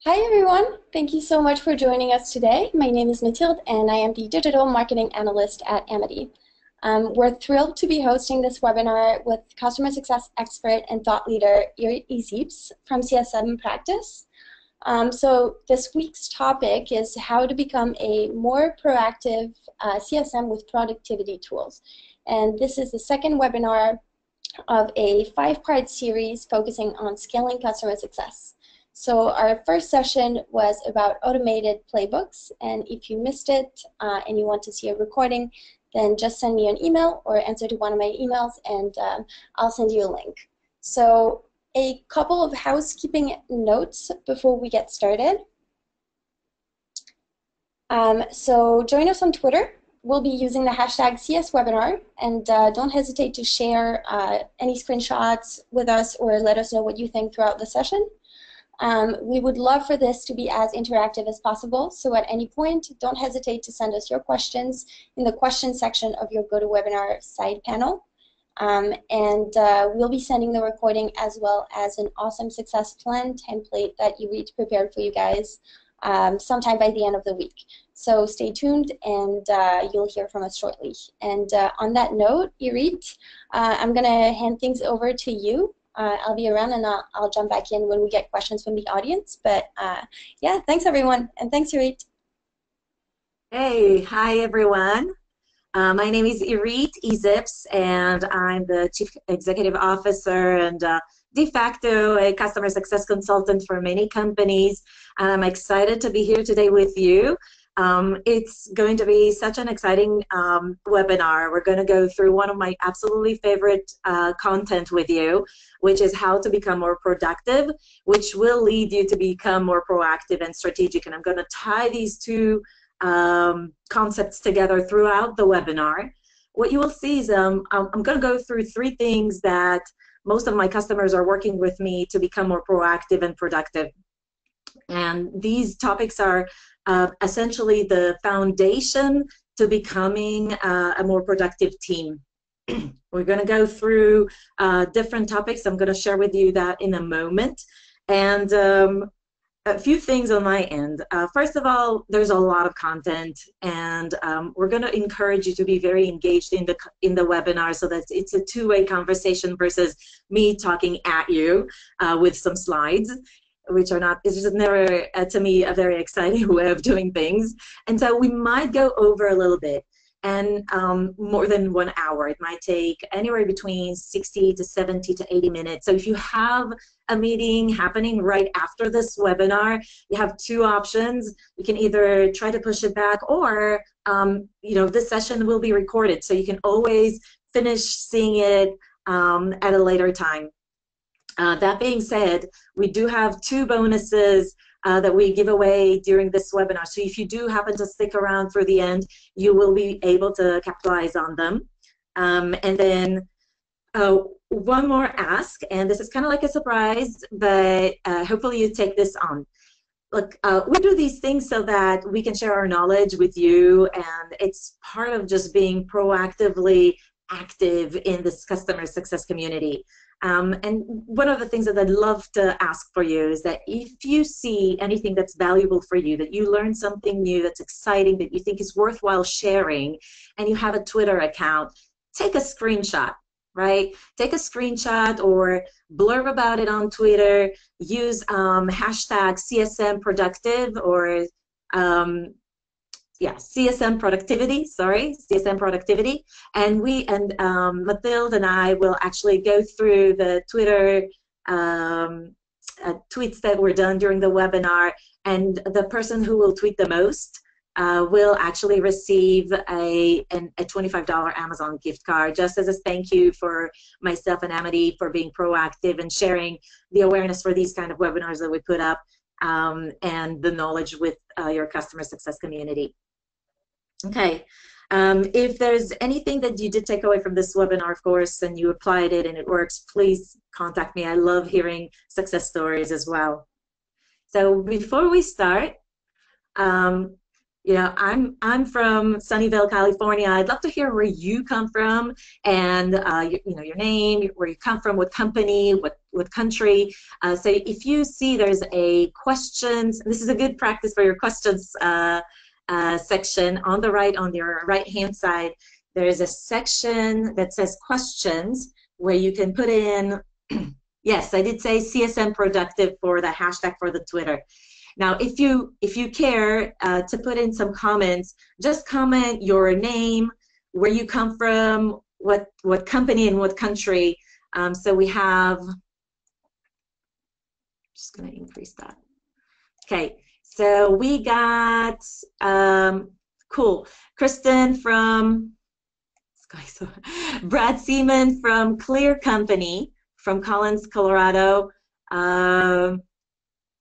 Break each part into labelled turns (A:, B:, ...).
A: Hi everyone, thank you so much for joining us today. My name is Mathilde and I am the Digital Marketing Analyst at Amity. We're thrilled to be hosting this webinar with customer success expert and thought leader Irit Eizips from CSM Practice. So this week's topic is how to become a more proactive CSM with productivity tools. And this is the second webinar of a 5-part series focusing on scaling customer success. So our first session was about automated playbooks, and if you missed it and you want to see a recording, then just send me an email or answer to one of my emails and I'll send you a link. So a couple of housekeeping notes before we get started. So join us on Twitter. We'll be using the hashtag CSWebinar, and don't hesitate to share any screenshots with us or let us know what you think throughout the session. We would love for this to be as interactive as possible, so at any point, don't hesitate to send us your questions in the questions section of your GoToWebinar side panel. We'll be sending the recording as well as an awesome success plan template that Irit prepared for you guys sometime by the end of the week. So stay tuned and you'll hear from us shortly. And on that note, Irit, I'm going to hand things over to you. I'll be around and I'll jump back in when we get questions from the audience. But yeah, thanks everyone, and thanks Irit.
B: Hey, hi everyone. My name is Irit Eizips, and I'm the Chief Executive Officer and de facto a customer success consultant for many companies. And I'm excited to be here today with you. It's going to be such an exciting webinar. We're going to go through one of my absolutely favorite content with you, which is how to become more productive, which will lead you to become more proactive and strategic. And I'm going to tie these two concepts together throughout the webinar. What you will see is I'm going to go through 3 things that most of my customers are working with me to become more proactive and productive. And these topics are essentially the foundation to becoming a more productive team. We're going to go through different topics. I'm going to share with you that in a moment. And a few things on my end. First of all, there's a lot of content, and we're going to encourage you to be very engaged in the webinar so that it's a two-way conversation versus me talking at you with some slides, which are not, it's just never, to me, a very exciting way of doing things. And so we might go over a little bit, and more than 1 hour. It might take anywhere between 60 to 70 to 80 minutes. So if you have a meeting happening right after this webinar, you have 2 options. You can either try to push it back, or you know, this session will be recorded, so you can always finish seeing it at a later time. That being said, we do have 2 bonuses that we give away during this webinar. So if you do happen to stick around through the end, you will be able to capitalize on them. And then one more ask, and this is kind of like a surprise, but hopefully you take this on. Look, we do these things so that we can share our knowledge with you, and it's part of just being proactively active in this customer success community. And one of the things that I'd love to ask for you is that if you see anything that's valuable for you, that you learn something new that's exciting, that you think is worthwhile sharing, and you have a Twitter account, take a screenshot, right? Take a screenshot or blurb about it on Twitter, use hashtag CSM Productive or CSM Productivity, CSM Productivity. And Mathilde and I will actually go through the Twitter tweets that were done during the webinar, and the person who will tweet the most will actually receive a $25 Amazon gift card, just as a thank you for myself and Amity for being proactive and sharing the awareness for these kind of webinars that we put up, and the knowledge with your customer success community. Okay, if there's anything that you did take away from this webinar, of course, and you applied it and it works, please contact me. I love hearing success stories as well. So before we start, I'm from Sunnyvale, California. I'd love to hear where you come from and your name, where you come from, what company, what country. So if you see there's a questions, this is a good practice for your questions section on the right, on your right-hand side. There is a section that says questions where you can put in, yes, I did say CSM productive for the hashtag for the Twitter. Now, if you care to put in some comments, just comment your name, where you come from, what company and what country. So we have, just going to increase that. Okay, so we got, cool, Kristen from, Brad Seaman from Clear Company from Collins, Colorado.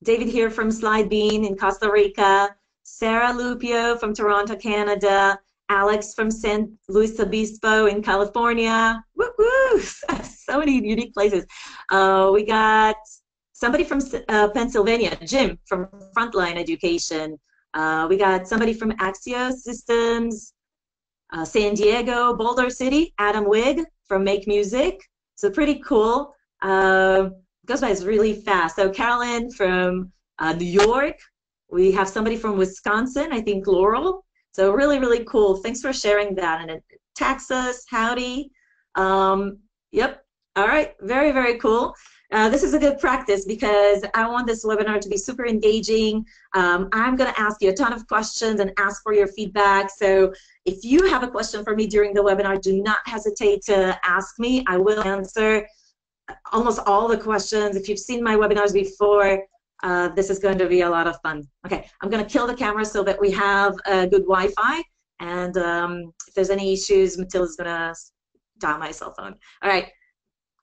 B: David here from Slide Bean in Costa Rica, Sarah Lupio from Toronto, Canada, Alex from San Luis Obispo in California. Woo woo! So many unique places. We got somebody from Pennsylvania, Jim from Frontline Education. We got somebody from Axio Systems, San Diego, Boulder City, Adam Wigg from Make Music. So pretty cool. Goes by really fast. So Carolyn from New York. We have somebody from Wisconsin, I think Laurel. So really, really cool. Thanks for sharing that. And Texas, howdy. Yep. All right. Very, very cool. This is a good practice because I want this webinar to be super engaging. I'm going to ask you a ton of questions and ask for your feedback. So if you have a question for me during the webinar, do not hesitate to ask me. I will answer almost all the questions. If you've seen my webinars before, this is going to be a lot of fun. Okay, I'm going to kill the camera so that we have good Wi-Fi. And if there's any issues, Matilda's going to dial my cell phone. All right,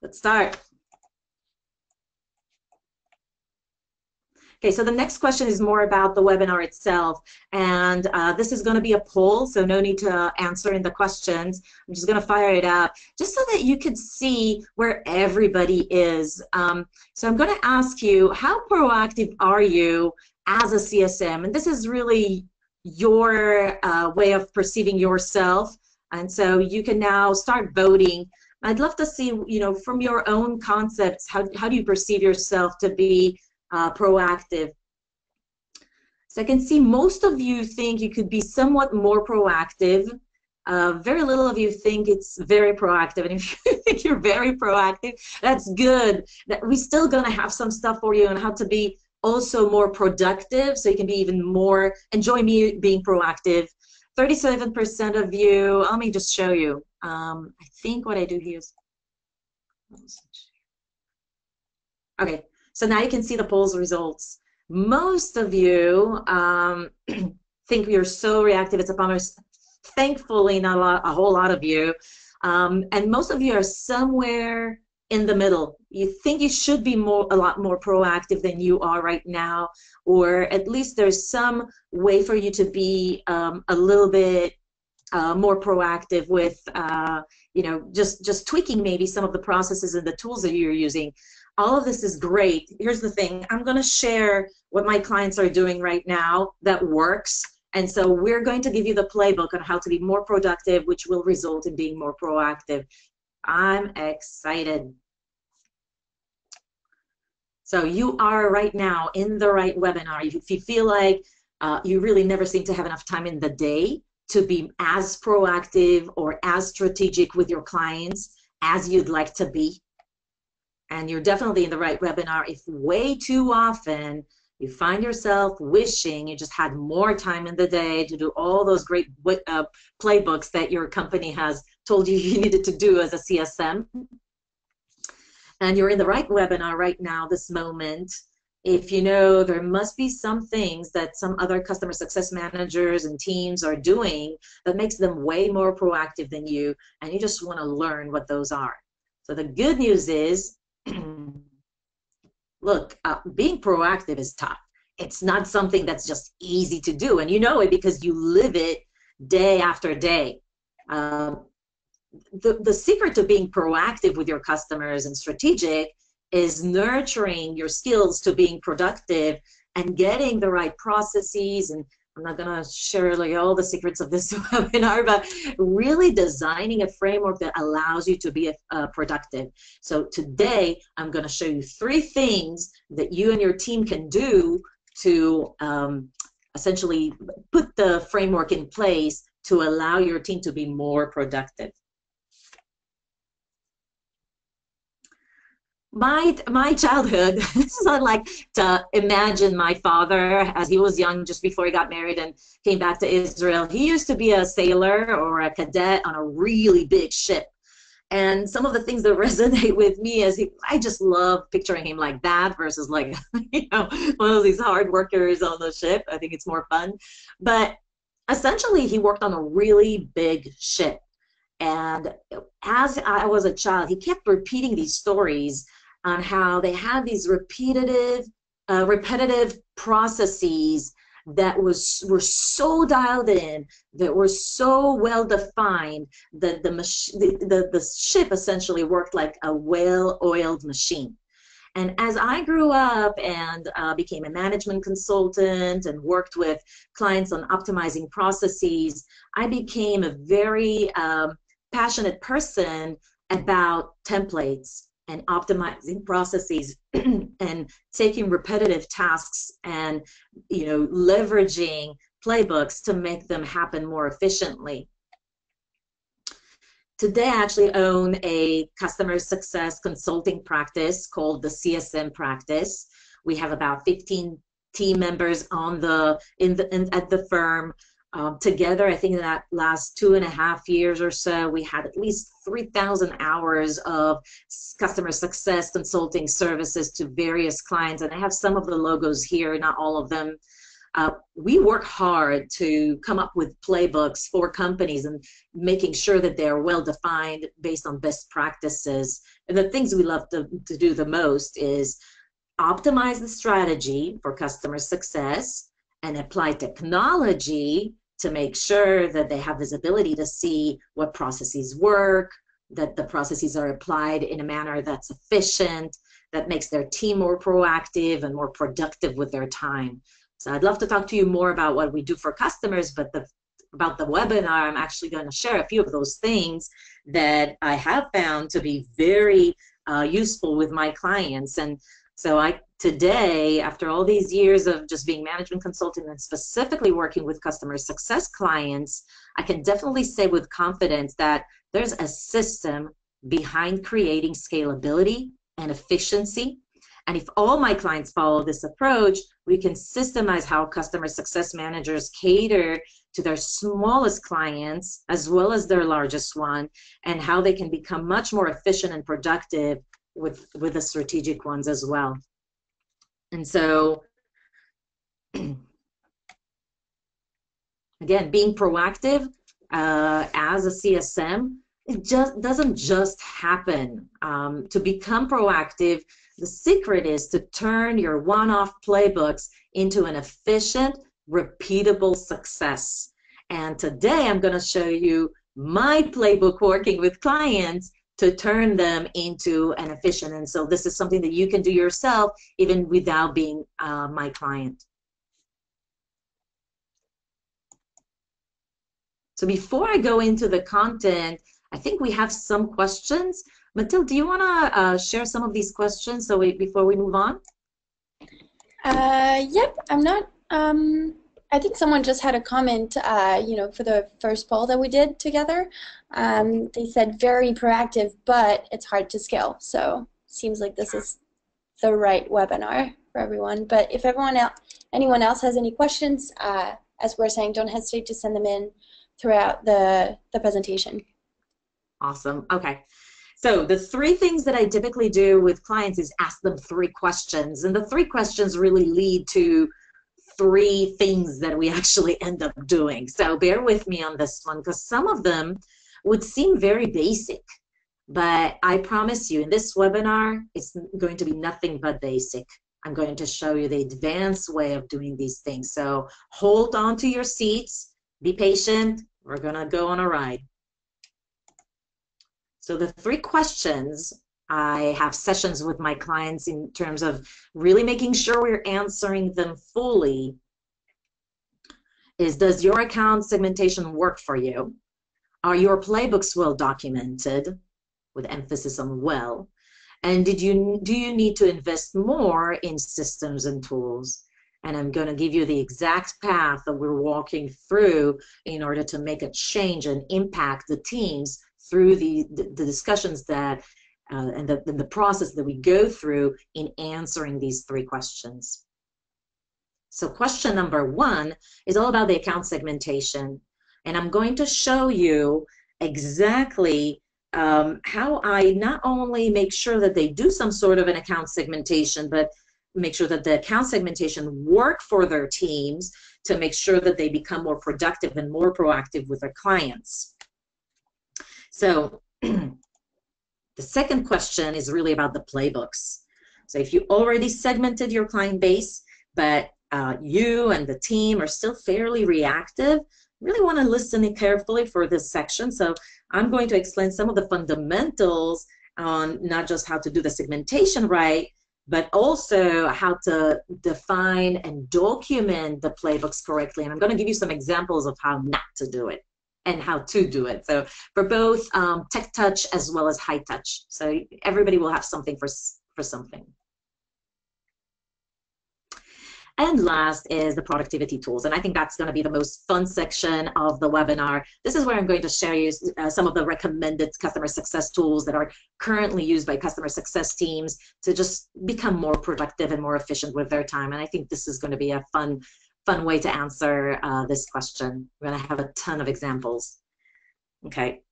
B: let's start. Okay, so the next question is more about the webinar itself, and this is going to be a poll, so no need to answer in the questions. I'm just going to fire it out, just so that you can see where everybody is. So I'm going to ask you, how proactive are you as a CSM? And this is really your way of perceiving yourself, and so you can now start voting. I'd love to see, from your own concepts, how do you perceive yourself to be proactive? So I can see most of you think you could be somewhat more proactive. Very little of you think it's very proactive. And if you think you're very proactive, that's good. We're still going to have some stuff for you on how to be also more productive, so you can be even more, enjoy me being proactive. 37% of you, let me just show you. I think what I do here is, okay. So now you can see the polls results. Most of you think you're so reactive, it's a bummer. Thankfully, not a whole lot of you. And most of you are somewhere in the middle. You think you should be a lot more proactive than you are right now, or at least there's some way for you to be a little bit more proactive with, just tweaking maybe some of the processes and the tools that you're using. All of this is great. Here's the thing. I'm going to share what my clients are doing right now that works. And so we're going to give you the playbook on how to be more productive, which will result in being more proactive. I'm excited. So you are right now in the right webinar. If you feel like you really never seem to have enough time in the day to be as proactive or as strategic with your clients as you'd like to be, and you're definitely in the right webinar if way too often you find yourself wishing you just had more time in the day to do all those great playbooks that your company has told you you needed to do as a CSM. And you're in the right webinar right now, this moment, if you know there must be some things that some other customer success managers and teams are doing that makes them way more proactive than you, and you just want to learn what those are. So the good news is, look, being proactive is tough. It's not something that's just easy to do, and you know it because you live it day after day. The secret to being proactive with your customers and strategic is nurturing your skills to being productive and getting the right processes and I'm not gonna share like all the secrets of this webinar, but really designing a framework that allows you to be productive. So today, I'm gonna show you 3 things that you and your team can do to essentially put the framework in place to allow your team to be more productive. My childhood, this is not like to imagine my father as he was young just before he got married and came back to Israel. He used to be a sailor or a cadet on a really big ship. And some of the things that resonate with me is I just love picturing him like that versus like, one of these hard workers on the ship. I think it's more fun. But essentially, he worked on a really big ship. And as I was a child, he kept repeating these stories on how they had these repetitive processes that were so dialed in, that were so well defined, that the ship essentially worked like a well-oiled machine. And as I grew up and became a management consultant and worked with clients on optimizing processes, I became a very passionate person about templates and optimizing processes and taking repetitive tasks and leveraging playbooks to make them happen more efficiently. Today, I actually own a customer success consulting practice called the CSM Practice. We have about 15 team members at the firm. Together, I think in that last 2.5 years or so, we had at least 3,000 hours of customer success consulting services to various clients. And I have some of the logos here, not all of them. We work hard to come up with playbooks for companies and making sure that they're well defined based on best practices. And the things we love to do the most is optimize the strategy for customer success and apply technology to make sure that they have visibility to see what processes work, that the processes are applied in a manner that's efficient, that makes their team more proactive and more productive with their time. So I'd love to talk to you more about what we do for customers, but about the webinar, I'm actually going to share a few of those things that I have found to be very useful with my clients. And so today, after all these years of just being management consultant and specifically working with customer success clients, I can definitely say with confidence that there's a system behind creating scalability and efficiency. And if all my clients follow this approach, we can systemize how customer success managers cater to their smallest clients as well as their largest one, and how they can become much more efficient and productive with the strategic ones as well. And so, again, being proactive as a CSM, it just doesn't just happen. To become proactive, the secret is to turn your one-off playbooks into an efficient, repeatable success. And today I'm going to show you my playbook working with clients to turn them into an efficient. And so this is something that you can do yourself even without being my client. So before I go into the content, I think we have some questions. Mathilde, do you want to share some of these questions before we move on?
A: Yep, I'm not. I think someone just had a comment, for the first poll that we did together. They said very proactive, but it's hard to scale. So seems like this is the right webinar for everyone. But if anyone else has any questions, as we're saying, don't hesitate to send them in throughout the presentation.
B: Awesome. Okay. So the 3 things that I typically do with clients is ask them 3 questions. And the 3 questions really lead to 3 things that we actually end up doing. So bear with me on this one, because some of them would seem very basic. But I promise you, in this webinar, it's going to be nothing but basic. I'm going to show you the advanced way of doing these things. So hold on to your seats. Be patient. We're going to go on a ride. So the 3 questions, I have sessions with my clients in terms of really making sure we're answering them fully. is, does your account segmentation work for you? Are your playbooks well documented, with emphasis on well? And do you need to invest more in systems and tools? And I'm going to give you the exact path that we're walking through in order to make a change and impact the teams through the discussions that and the process that we go through in answering these three questions. So question number one is all about the account segmentation. And I'm going to show you exactly how I not only make sure that they do some sort of an account segmentation, but make sure that the account segmentation work for their teams to make sure that they become more productive and more proactive with their clients. So the second question is really about the playbooks. So if you already segmented your client base, but you and the team are still fairly reactive, really want to listen carefully for this section. So I'm going to explain some of the fundamentals on not just how to do the segmentation right, but also how to define and document the playbooks correctly. And I'm going to give you some examples of how not to do it and how to do it. So for both tech touch as well as high touch. So everybody will have something for something. And last is the productivity tools. And I think that's going to be the most fun section of the webinar. This is where I'm going to share you some of the recommended customer success tools that are currently used by customer success teams to just become more productive and more efficient with their time. And I think this is going to be a fun way to answer this question. We're going to have a ton of examples. Okay.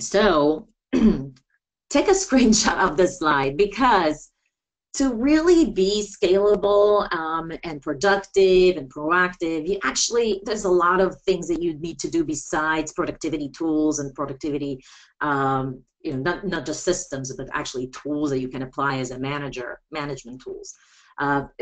B: So take a screenshot of this slide, because to really be scalable and productive and proactive, there's a lot of things that you need to do besides productivity tools and productivity, not just systems, but actually tools that you can apply as a management tools.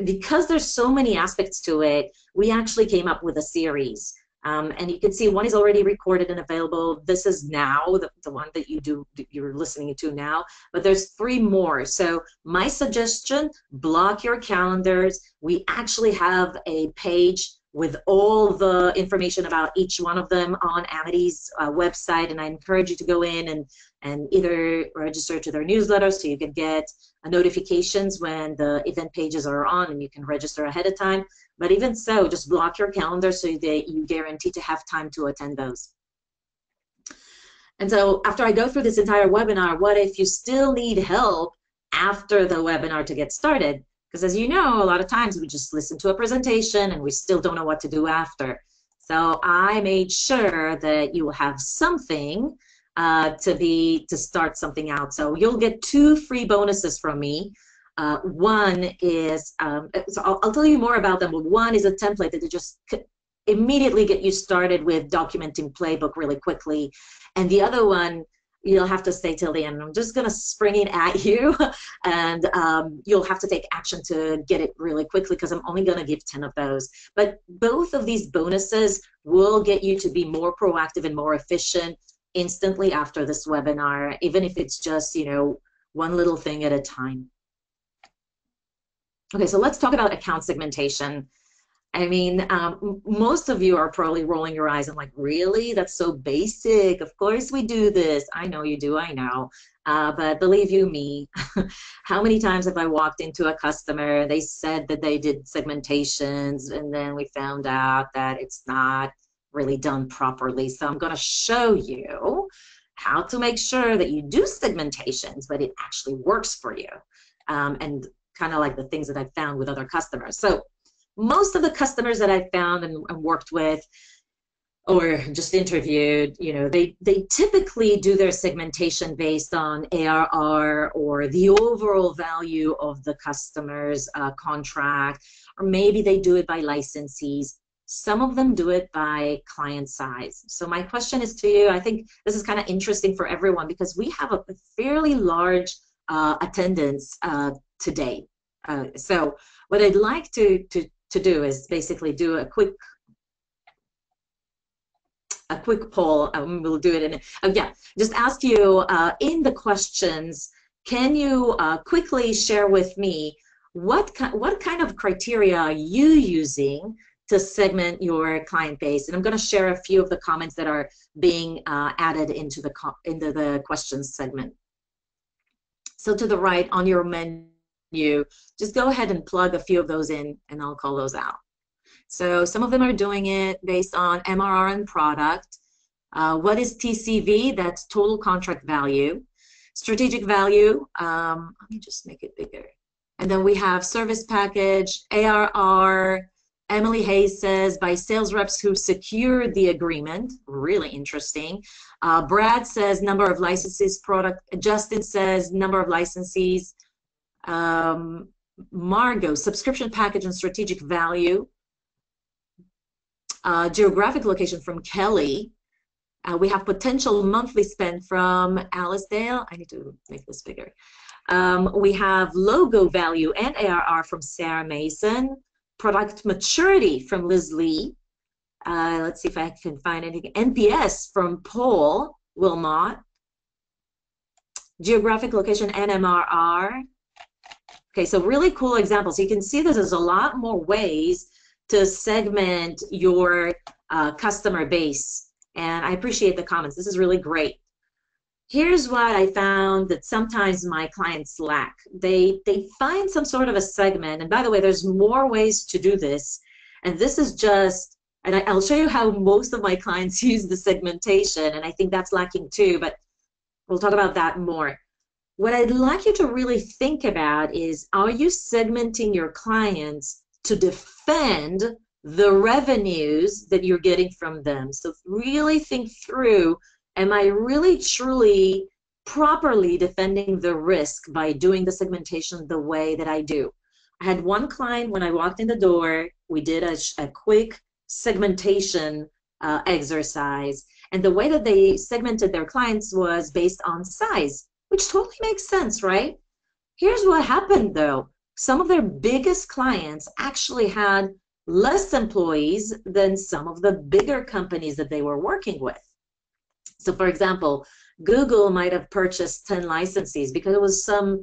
B: Because there's so many aspects to it, we actually came up with a series. And you can see one is already recorded and available. This is now the one that you're listening to now, but there's 3 more. So my suggestion, block your calendars. We actually have a page with all the information about each one of them on Amity's website, and I encourage you to go in and either register to their newsletter so you can get notifications when the event pages are on, and you can register ahead of time. But even so, just block your calendar so that you guarantee to have time to attend those. And so after I go through this entire webinar, what if you still need help after the webinar to get started? Because as you know, a lot of times we just listen to a presentation and we still don't know what to do after. So I made sure that you will have something to start something out. So you'll get 2 free bonuses from me. One is, so I'll tell you more about them, but one is a template that just immediately get you started with documenting playbook really quickly. And the other one, you'll have to stay till the end. I'm just going to spring it at you, and you'll have to take action to get it really quickly, because I'm only going to give 10 of those. But both of these bonuses will get you to be more proactive and more efficient instantly after this webinar, even if it's just, one little thing at a time. Okay, so let's talk about account segmentation. I mean, most of you are probably rolling your eyes and like, really? That's so basic. Of course we do this. I know you do, I know. But believe you me, how many times have I walked into a customer, they said that they did segmentations, and then we found out that it's not really done properly. So I'm going to show you how to make sure that you do segmentations, but it actually works for you. And kind of like the things that I've found with other customers. So most of the customers that I've found and worked with or just interviewed, they typically do their segmentation based on ARR or the overall value of the customer's contract, or maybe they do it by licensees. Some of them do it by client size. So my question is to you, I think this is kind of interesting for everyone, because we have a fairly large attendance today. So what I'd like to do is basically do a quick poll. We'll do it in, just ask you in the questions, can you quickly share with me what kind of criteria are you using to segment your client base. And I'm going to share a few of the comments that are being added into the questions segment. So to the right on your menu, just go ahead and plug a few of those in, and I'll call those out. So some of them are doing it based on MRR and product. What is TCV? That's total contract value. Strategic value, let me just make it bigger. And then we have service package, ARR. Emily Hayes says, by sales reps who secured the agreement. Really interesting. Brad says, number of licenses product. Justin says, number of licensees. Margot, subscription package and strategic value. Geographic location from Kelly. We have potential monthly spend from Alicedale. I need to make this bigger. We have logo value and ARR from Sarah Mason. Product maturity from Liz Lee. Let's see if I can find anything. NPS from Paul Wilmot. Geographic location and MRR. Okay, so really cool examples. You can see that there's a lot more ways to segment your customer base. And I appreciate the comments. This is really great. Here's what I found that sometimes my clients lack. They find some sort of a segment. And by the way, there's more ways to do this. And this is just, and I'll show you how most of my clients use the segmentation. And I think that's lacking too, but we'll talk about that more. What I'd like you to really think about is, are you segmenting your clients to defend the revenues that you're getting from them? So really think through, am I really truly properly defending the risk by doing the segmentation the way that I do? I had one client, when I walked in the door, we did a quick segmentation exercise, and the way that they segmented their clients was based on size, which totally makes sense, right? Here's what happened though. Some of their biggest clients actually had less employees than some of the bigger companies that they were working with. So for example, Google might have purchased 10 licensees because it was some,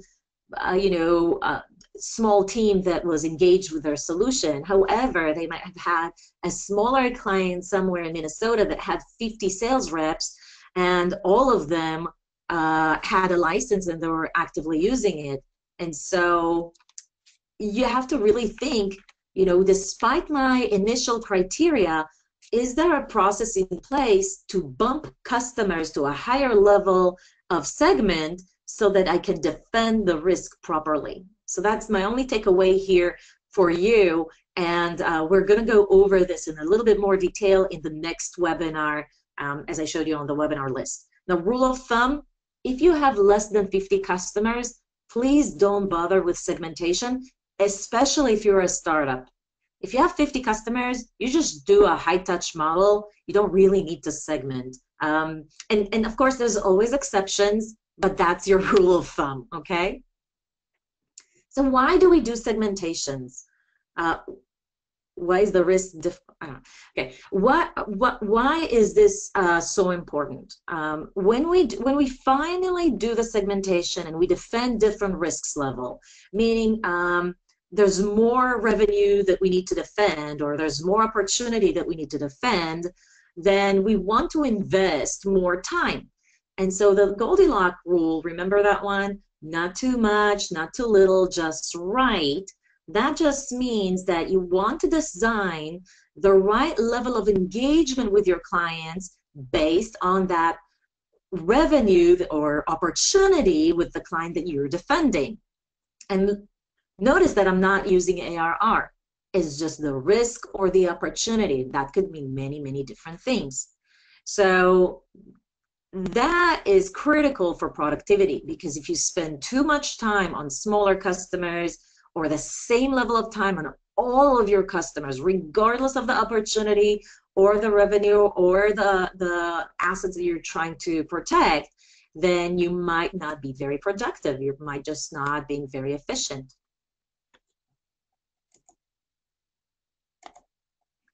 B: small team that was engaged with their solution. However, they might have had a smaller client somewhere in Minnesota that had 50 sales reps, and all of them had a license and they were actively using it. And so you have to really think, despite my initial criteria, is there a process in place to bump customers to a higher level of segment so that I can defend the risk properly? So that's my only takeaway here for you. And we're going to go over this in a little bit more detail in the next webinar, as I showed you on the webinar list. The rule of thumb, if you have less than 50 customers, please don't bother with segmentation, especially if you're a startup. If you have 50 customers, you just do a high-touch model. You don't really need to segment. And of course, there's always exceptions, but that's your rule of thumb, okay? So why do we do segmentations? Why is the risk okay? Why is this so important? When we finally do the segmentation and we defend different risks level, meaning there's more revenue that we need to defend, or there's more opportunity that we need to defend, then we want to invest more time. And so the Goldilocks rule, remember that one? Not too much, not too little, just right. That just means that you want to design the right level of engagement with your clients based on that revenue or opportunity with the client that you're defending. And notice that I'm not using ARR. It's just the risk or the opportunity. That could mean many, many different things. So that is critical for productivity, because if you spend too much time on smaller customers or the same level of time on all of your customers, regardless of the opportunity or the revenue or the assets that you're trying to protect, then you might not be very productive. You might just not be very efficient.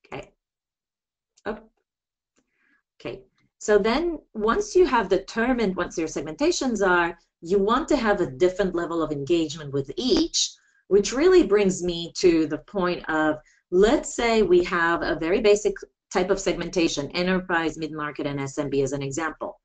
B: Okay. Oh. Okay. So then once you have determined what your segmentations are, you want to have a different level of engagement with each, which really brings me to the point of let's say we have a very basic type of segmentation, enterprise, mid-market, and SMB as an example.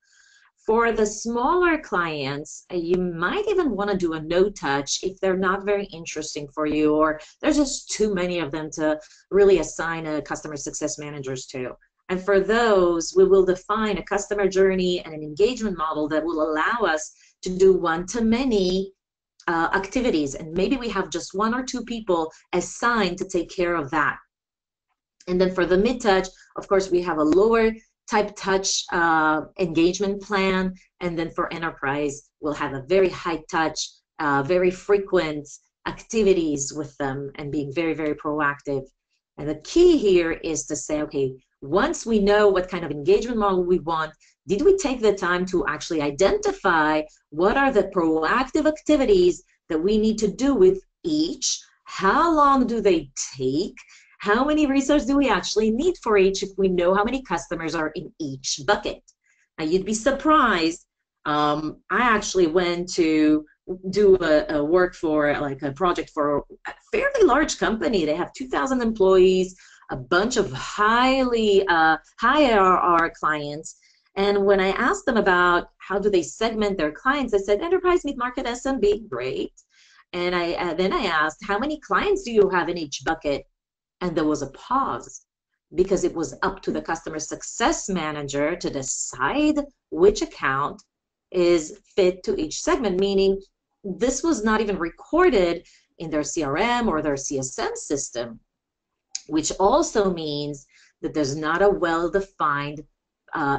B: For the smaller clients, you might even want to do a no touch if they're not very interesting for you, or there's just too many of them to really assign a customer success managers to. And for those, we will define a customer journey and an engagement model that will allow us to do one-to-many activities. And maybe we have just 1 or 2 people assigned to take care of that. And then for the mid-touch, of course, we have a lower type touch engagement plan. And then for enterprise, we'll have a very high touch, very frequent activities with them and being very, very proactive. And the key here is to say, okay, once we know what kind of engagement model we want, did we take the time to actually identify what are the proactive activities that we need to do with each? How long do they take? How many resources do we actually need for each if we know how many customers are in each bucket? Now, you'd be surprised. I actually went to do a work for, like a project for a fairly large company. They have 2,000 employees, a bunch of high ARR clients. And when I asked them about how do they segment their clients, they said enterprise, mid-market, SMB, great. And then I asked, how many clients do you have in each bucket? And there was a pause because it was up to the customer success manager to decide which account is fit to each segment, meaning this was not even recorded in their CRM or their CSM system, which also means that there's not a well-defined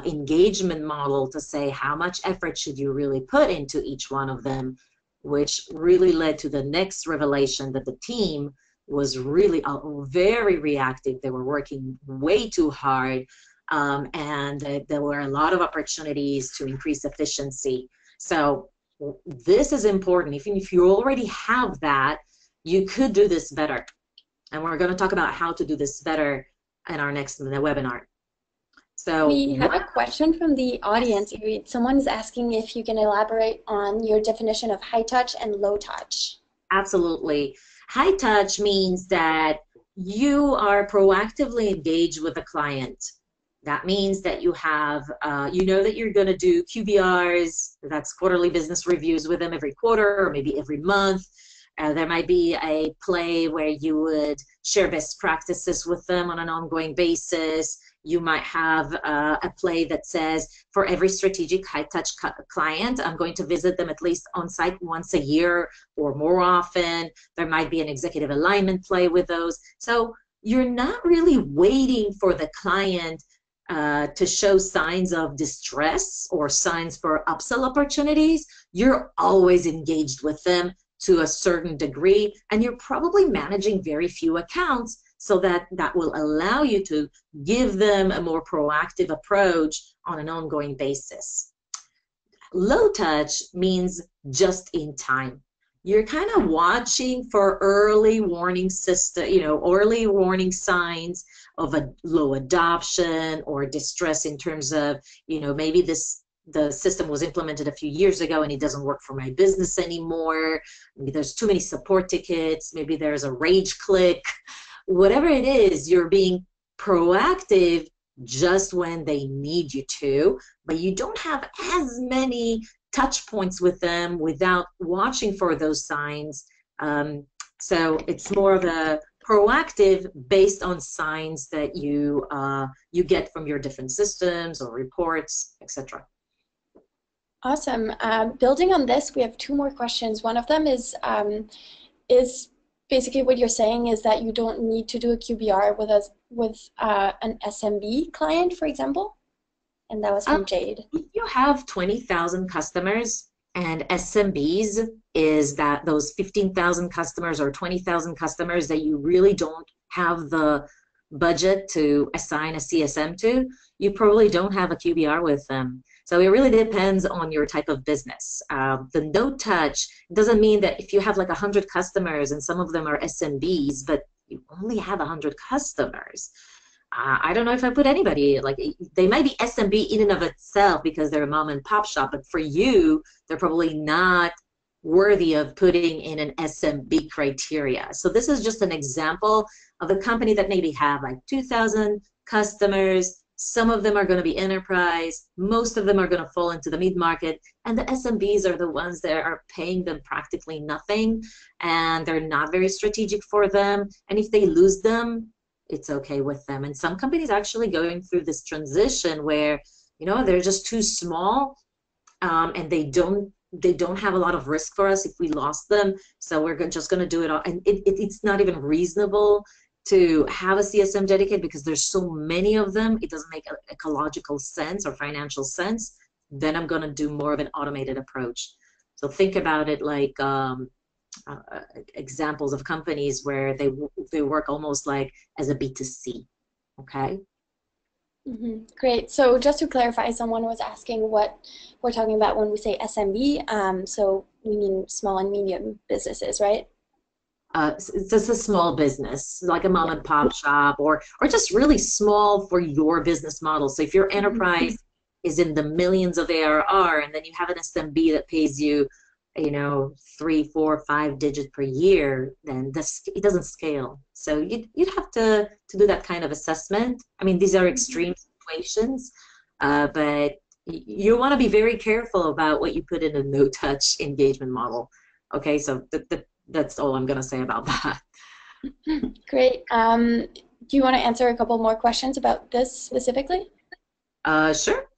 B: engagement model to say how much effort should you really put into each one of them, which really led to the next revelation that the team was really very reactive. They were working way too hard, and there were a lot of opportunities to increase efficiency. So this is important. Even if you already have that, you could do this better. And we're going to talk about how to do this better in our next webinar. So
A: we have a question from the audience. Someone's asking if you can elaborate on your definition of high touch and low touch.
B: Absolutely. High touch means that you are proactively engaged with a client. That means that you have, you know that you're going to do QBRs, that's quarterly business reviews with them every quarter or maybe every month. There might be a play where you would share best practices with them on an ongoing basis. You might have a play that says, for every strategic high-touch client, I'm going to visit them at least on-site once a year or more often. There might be an executive alignment play with those. So you're not really waiting for the client to show signs of distress or signs for upsell opportunities. You're always engaged with them to a certain degree, and you're probably managing very few accounts, so that will allow you to give them a more proactive approach on an ongoing basis. Low touch means just in time. You're kind of watching for early warning system, early warning signs of a low adoption or distress in terms of, maybe the system was implemented a few years ago and it doesn't work for my business anymore. Maybe there's too many support tickets. Maybe there's a rage click. Whatever it is, you're being proactive just when they need you to, but you don't have as many touch points with them without watching for those signs. So it's more of a proactive based on signs that you get from your different systems or reports, etc.
A: Awesome. Building on this, we have 2 more questions. One of them is basically what you're saying is that you don't need to do a QBR with an SMB client, for example? And that was from Jade.
B: If you have 20,000 customers and SMBs is that those 15,000 customers or 20,000 customers that you really don't have the budget to assign a CSM to, you probably don't have a QBR with them. So it really depends on your type of business. The no touch doesn't mean that if you have like 100 customers and some of them are SMBs, but you only have 100 customers. I don't know if I put anybody, like they might be SMB in and of itself because they're a mom and pop shop, but for you, they're probably not worthy of putting in an SMB criteria. So this is just an example of a company that maybe have like 2,000 customers. Some of them are going to be enterprise. Most of them are going to fall into the mid-market. And the SMBs are the ones that are paying them practically nothing. And they're not very strategic for them. And if they lose them, it's okay with them. And some companies are actually going through this transition where, you know, they're just too small, and they don't have a lot of risk for us if we lost them. So we're just going to do it all. And it's not even reasonable to have a CSM dedicated because there's so many of them. It doesn't make ecological sense or financial sense. Then I'm going to do more of an automated approach. So think about it like examples of companies where they work almost like as a B2C. Okay.
A: Great. So just to clarify, someone was asking what we're talking about when we say SMB. So we mean small and medium businesses, right?
B: It's just a small business, like a mom and pop shop, or just really small for your business model. So if your enterprise is in the millions of ARR, and then you have an SMB that pays you, you know, 3, 4, 5 digits per year, then it doesn't scale. So you'd have to do that kind of assessment. I mean, these are extreme situations, but you want to be very careful about what you put in a no-touch engagement model. Okay, so that's all I'm going to say about that.
A: Great. Do you want to answer a couple more questions about this specifically?
B: Sure.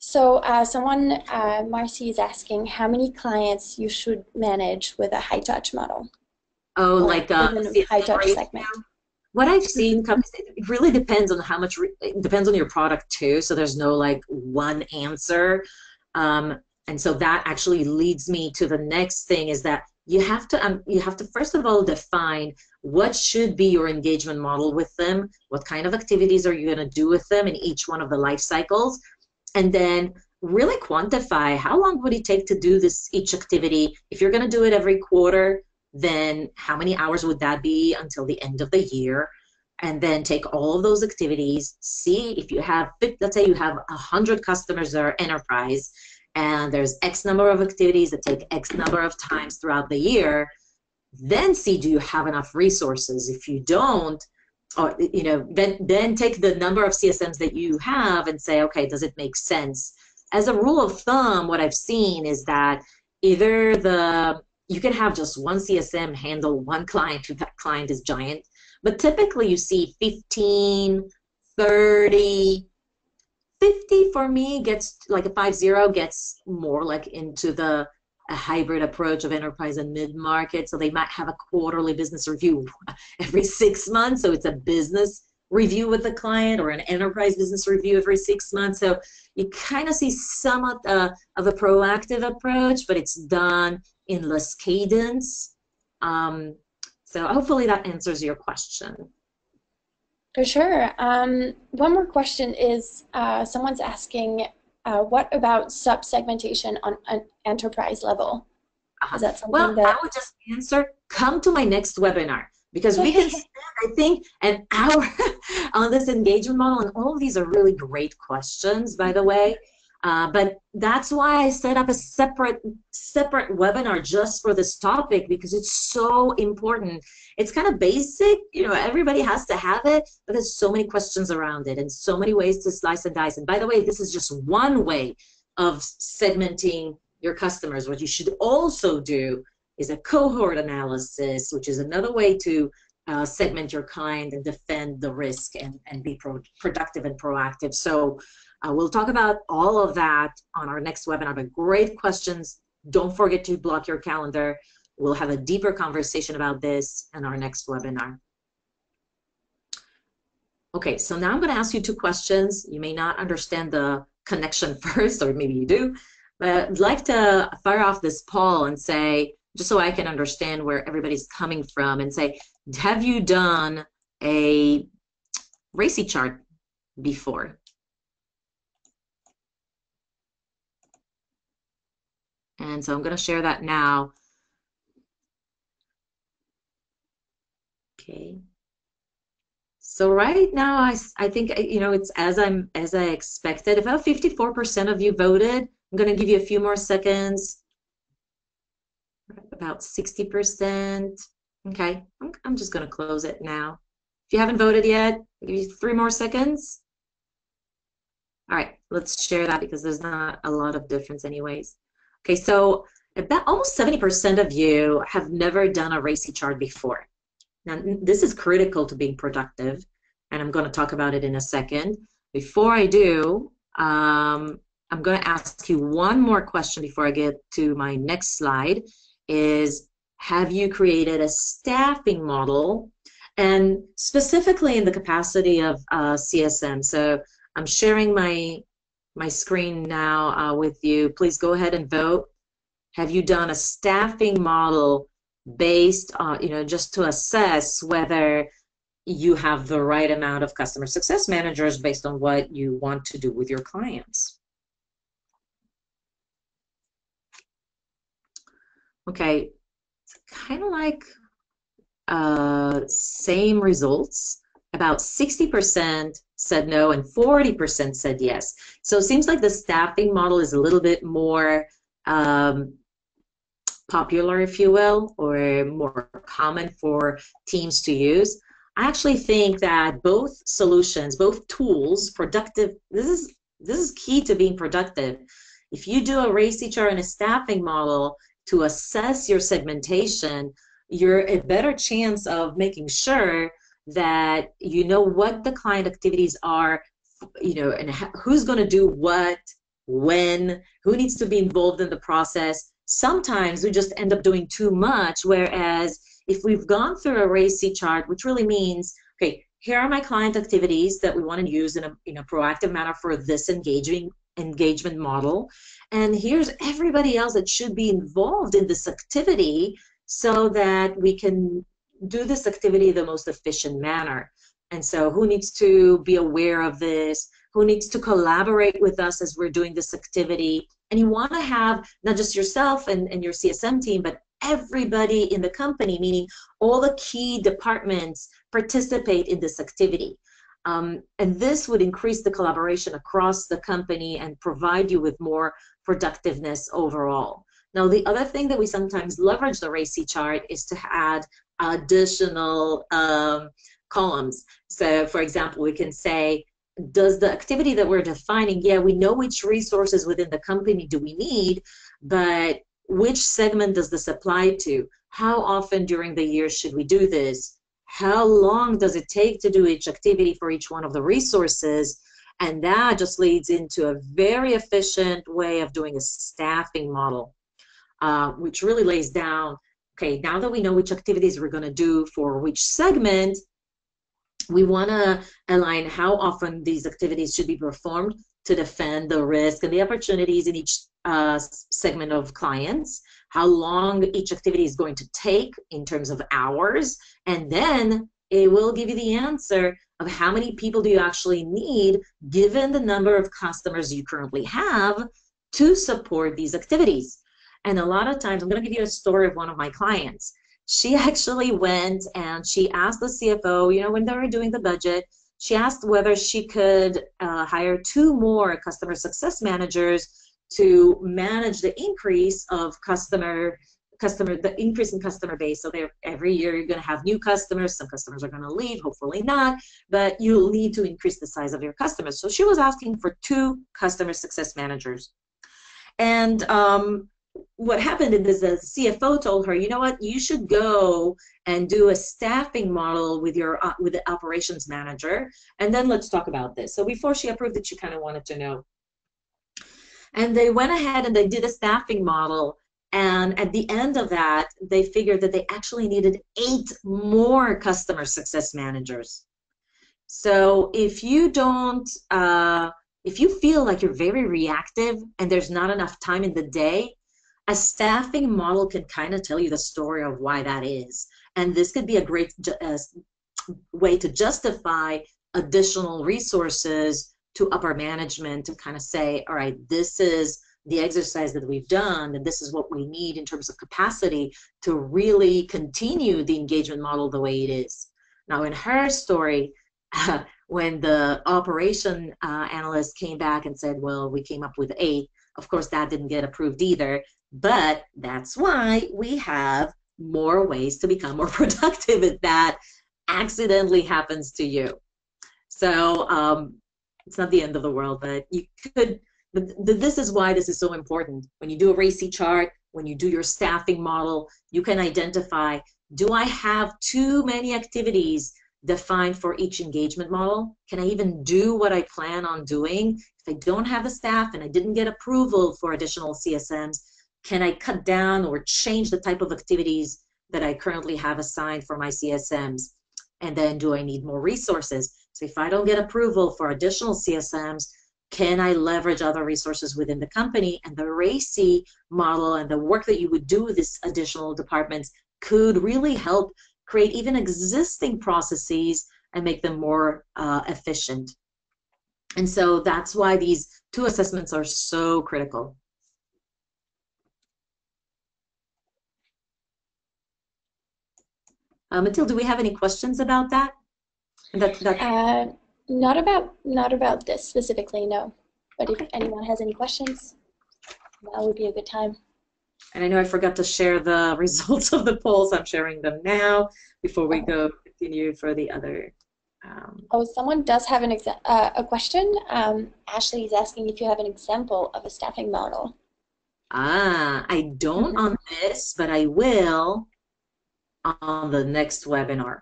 A: So someone, Marcy, is asking how many clients you should manage with a high-touch model.
B: Oh, like a
A: high-touch segment.
B: What I've seen, it really depends on how much, it depends on your product too. So there's no like one answer. And so that actually leads me to the next thing is that you have to first of all define what should be your engagement model with them. What kind of activities are you going to do with them in each one of the life cycles? And then really quantify how long would it take to do each activity. If you're going to do it every quarter, then how many hours would that be until the end of the year? And then take all of those activities, see if you have, let's say you have 100 customers that are enterprise, and there's X number of activities that take X number of times throughout the year, then see, do you have enough resources? If you don't, or you know, then take the number of CSMs that you have and say, okay, does it make sense? As a rule of thumb, what I've seen is that either you can have just one CSM handle one client if that client is giant, but typically you see 15, 30, 50 for me gets like a 50 gets more like into a hybrid approach of enterprise and mid-market. So they might have a quarterly business review every 6 months. So it's a business review with the client or an enterprise business review every 6 months. So you kind of see somewhat of a proactive approach, but it's done in less cadence. So hopefully that answers your question.
A: For sure. One more question is someone's asking, what about sub-segmentation on an enterprise level? Is that something
B: I would just answer, come to my next webinar, because we can spend, I think, an hour on this engagement model, and all of these are really great questions, by the way. But that's why I set up a separate webinar just for this topic, because it's so important. It's kind of basic, you know, everybody has to have it, but there's so many questions around it and so many ways to slice and dice. And by the way, this is just one way of segmenting your customers. What you should also do is a cohort analysis, which is another way to segment your client and defend the risk and be productive and proactive. So we'll talk about all of that on our next webinar, but great questions. Don't forget to block your calendar. We'll have a deeper conversation about this in our next webinar. Okay, so now I'm going to ask you 2 questions. You may not understand the connection first, or maybe you do, but I'd like to fire off this poll and say, just so I can understand where everybody's coming from, and say, have you done a RACI chart before? And so I'm going to share that now. Okay. So right now, I think, you know, it's as I expected. About 54% of you voted. I'm going to give you a few more seconds. about 60%. Okay, I'm just going to close it now. If you haven't voted yet, I'll give you 3 more seconds. All right, let's share that because there's not a lot of difference anyways. Okay, so about almost 70% of you have never done a RACI chart before. Now, this is critical to being productive, and I'm going to talk about it in a second. Before I do, I'm going to ask you one more question before I get to my next slide, is have you created a staffing model, and specifically in the capacity of CSM? So I'm sharing my screen now with you. Please go ahead and vote. Have you done a staffing model based on, just to assess whether you have the right amount of customer success managers based on what you want to do with your clients? Okay, it's kind of like same results. About 60% said no and 40% said yes. So it seems like the staffing model is a little bit more popular, if you will, or more common for teams to use. I actually think that both solutions, both tools, this is key to being productive. If you do a RACI chart and a staffing model to assess your segmentation, you're a better chance of making sure that you know what the client activities are, and who's going to do what, when, who needs to be involved in the process. Sometimes we just end up doing too much, whereas if we've gone through a RACI chart, which really means, okay, here are my client activities that we want to use in a proactive manner for this engagement model, and here's everybody else that should be involved in this activity so that we can do this activity the most efficient manner. And so who needs to be aware of this? Who needs to collaborate with us as we're doing this activity? And you want to have not just yourself and your CSM team, but everybody in the company, meaning all the key departments, participate in this activity. And this would increase the collaboration across the company and provide you with more productiveness overall. Now, the other thing that we sometimes leverage the RACI chart is to add additional columns. So, for example, we can say, does the activity that we're defining, yeah, we know which resources within the company do we need, but which segment does this apply to? How often during the year should we do this? How long does it take to do each activity for each one of the resources? And that just leads into a very efficient way of doing a staffing model, which really lays down, okay, now that we know which activities we're going to do for which segment, we want to align how often these activities should be performed to defend the risk and the opportunities in each segment of clients, how long each activity is going to take in terms of hours, and then it will give you the answer of how many people do you actually need given the number of customers you currently have to support these activities. And a lot of times, I'm going to give you a story of one of my clients. She actually went and she asked the CFO, when they were doing the budget, she asked whether she could hire 2 more customer success managers to manage the increase of the increase in customer base. So every year you're going to have new customers. Some customers are going to leave, hopefully not, but you'll need to increase the size of your customers. So she was asking for 2 customer success managers. And what happened is the CFO told her, you know what, you should go and do a staffing model with the operations manager, and then let's talk about this. So before she approved it, she kind of wanted to know. And they went ahead and they did a staffing model, and at the end of that, they figured that they actually needed 8 more customer success managers. So if you feel like you're very reactive and there's not enough time in the day, a staffing model can kind of tell you the story of why that is. And this could be a great way to justify additional resources to upper management to kind of say, all right, this is the exercise that we've done, and this is what we need in terms of capacity to really continue the engagement model the way it is. Now, in her story, when the operation analyst came back and said, well, we came up with 8, Of course, that didn't get approved either, but that's why we have more ways to become more productive if that accidentally happens to you. So it's not the end of the world, but you could, this is why this is so important. When you do a RACI chart, when you do your staffing model, you can identify, do I have too many activities defined for each engagement model? Can I even do what I plan on doing? If I don't have the staff and I didn't get approval for additional CSMs, can I cut down or change the type of activities that I currently have assigned for my CSMs? And then do I need more resources? So if I don't get approval for additional CSMs, can I leverage other resources within the company? And the RACI model and the work that you would do with these additional departments could really help create even existing processes and make them more efficient. And so that's why these two assessments are so critical. Mathilde, do we have any questions about that?
A: Not about this specifically, no. But if anyone has any questions, that would be a good time.
B: And I know I forgot to share the results of the polls. I'm sharing them now before we continue for the other.
A: Oh, someone does have a question. Ashley is asking if you have an example of a staffing model.
B: I don't on this, but I will on the next webinar.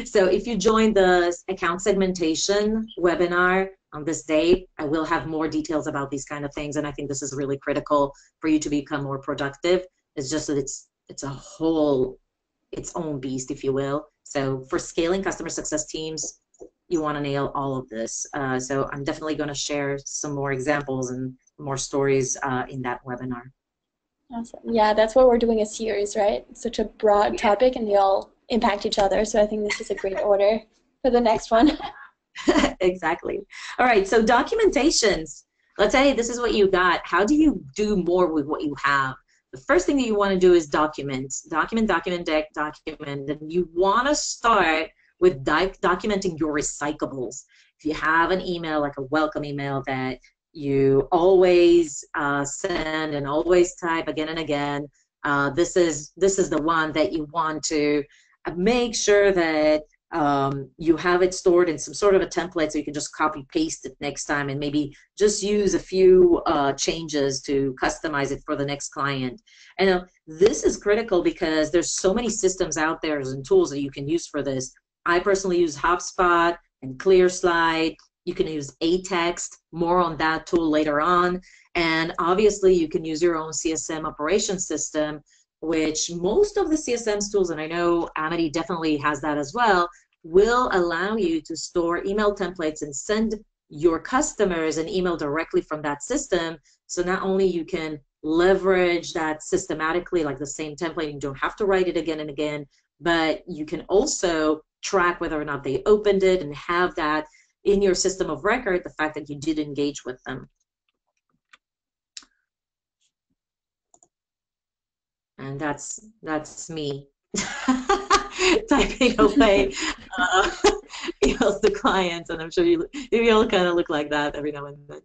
B: So if you join the account segmentation webinar on this date, I will have more details about these kind of things, and I think this is really critical for you to become more productive. It's just that it's its own beast, if you will. So for scaling customer success teams, you want to nail all of this. So I'm definitely going to share some more examples and more stories in that webinar.
A: Awesome. Yeah, that's what we're doing a series, right? Such a broad topic, and they all impact each other. So I think this is a great order for the next one.
B: Exactly. All right. So documentations. Let's say this is what you got. How do you do more with what you have? The first thing that you want to do is document. Document. And you want to start with documenting your recyclables. If you have an email, like a welcome email that you always send and always type again and again, this is the one that you want to make sure that you have it stored in some sort of a template so you can just copy paste it next time and maybe just use a few changes to customize it for the next client. And this is critical because there's so many systems out there and tools that you can use for this. I personally use HubSpot and ClearSlide. You can use Atext, more on that tool later on. And obviously you can use your own CSM operations system, which most of the CSM tools, and I know Amity definitely has that as well, will allow you to store email templates and send your customers an email directly from that system. So not only you can leverage that systematically, like the same template, you don't have to write it again and again, but you can also track whether or not they opened it and have that in your system of record, the fact that you did engage with them. And that's me typing away emails to clients, and I'm sure you all kind of look like that every now and then.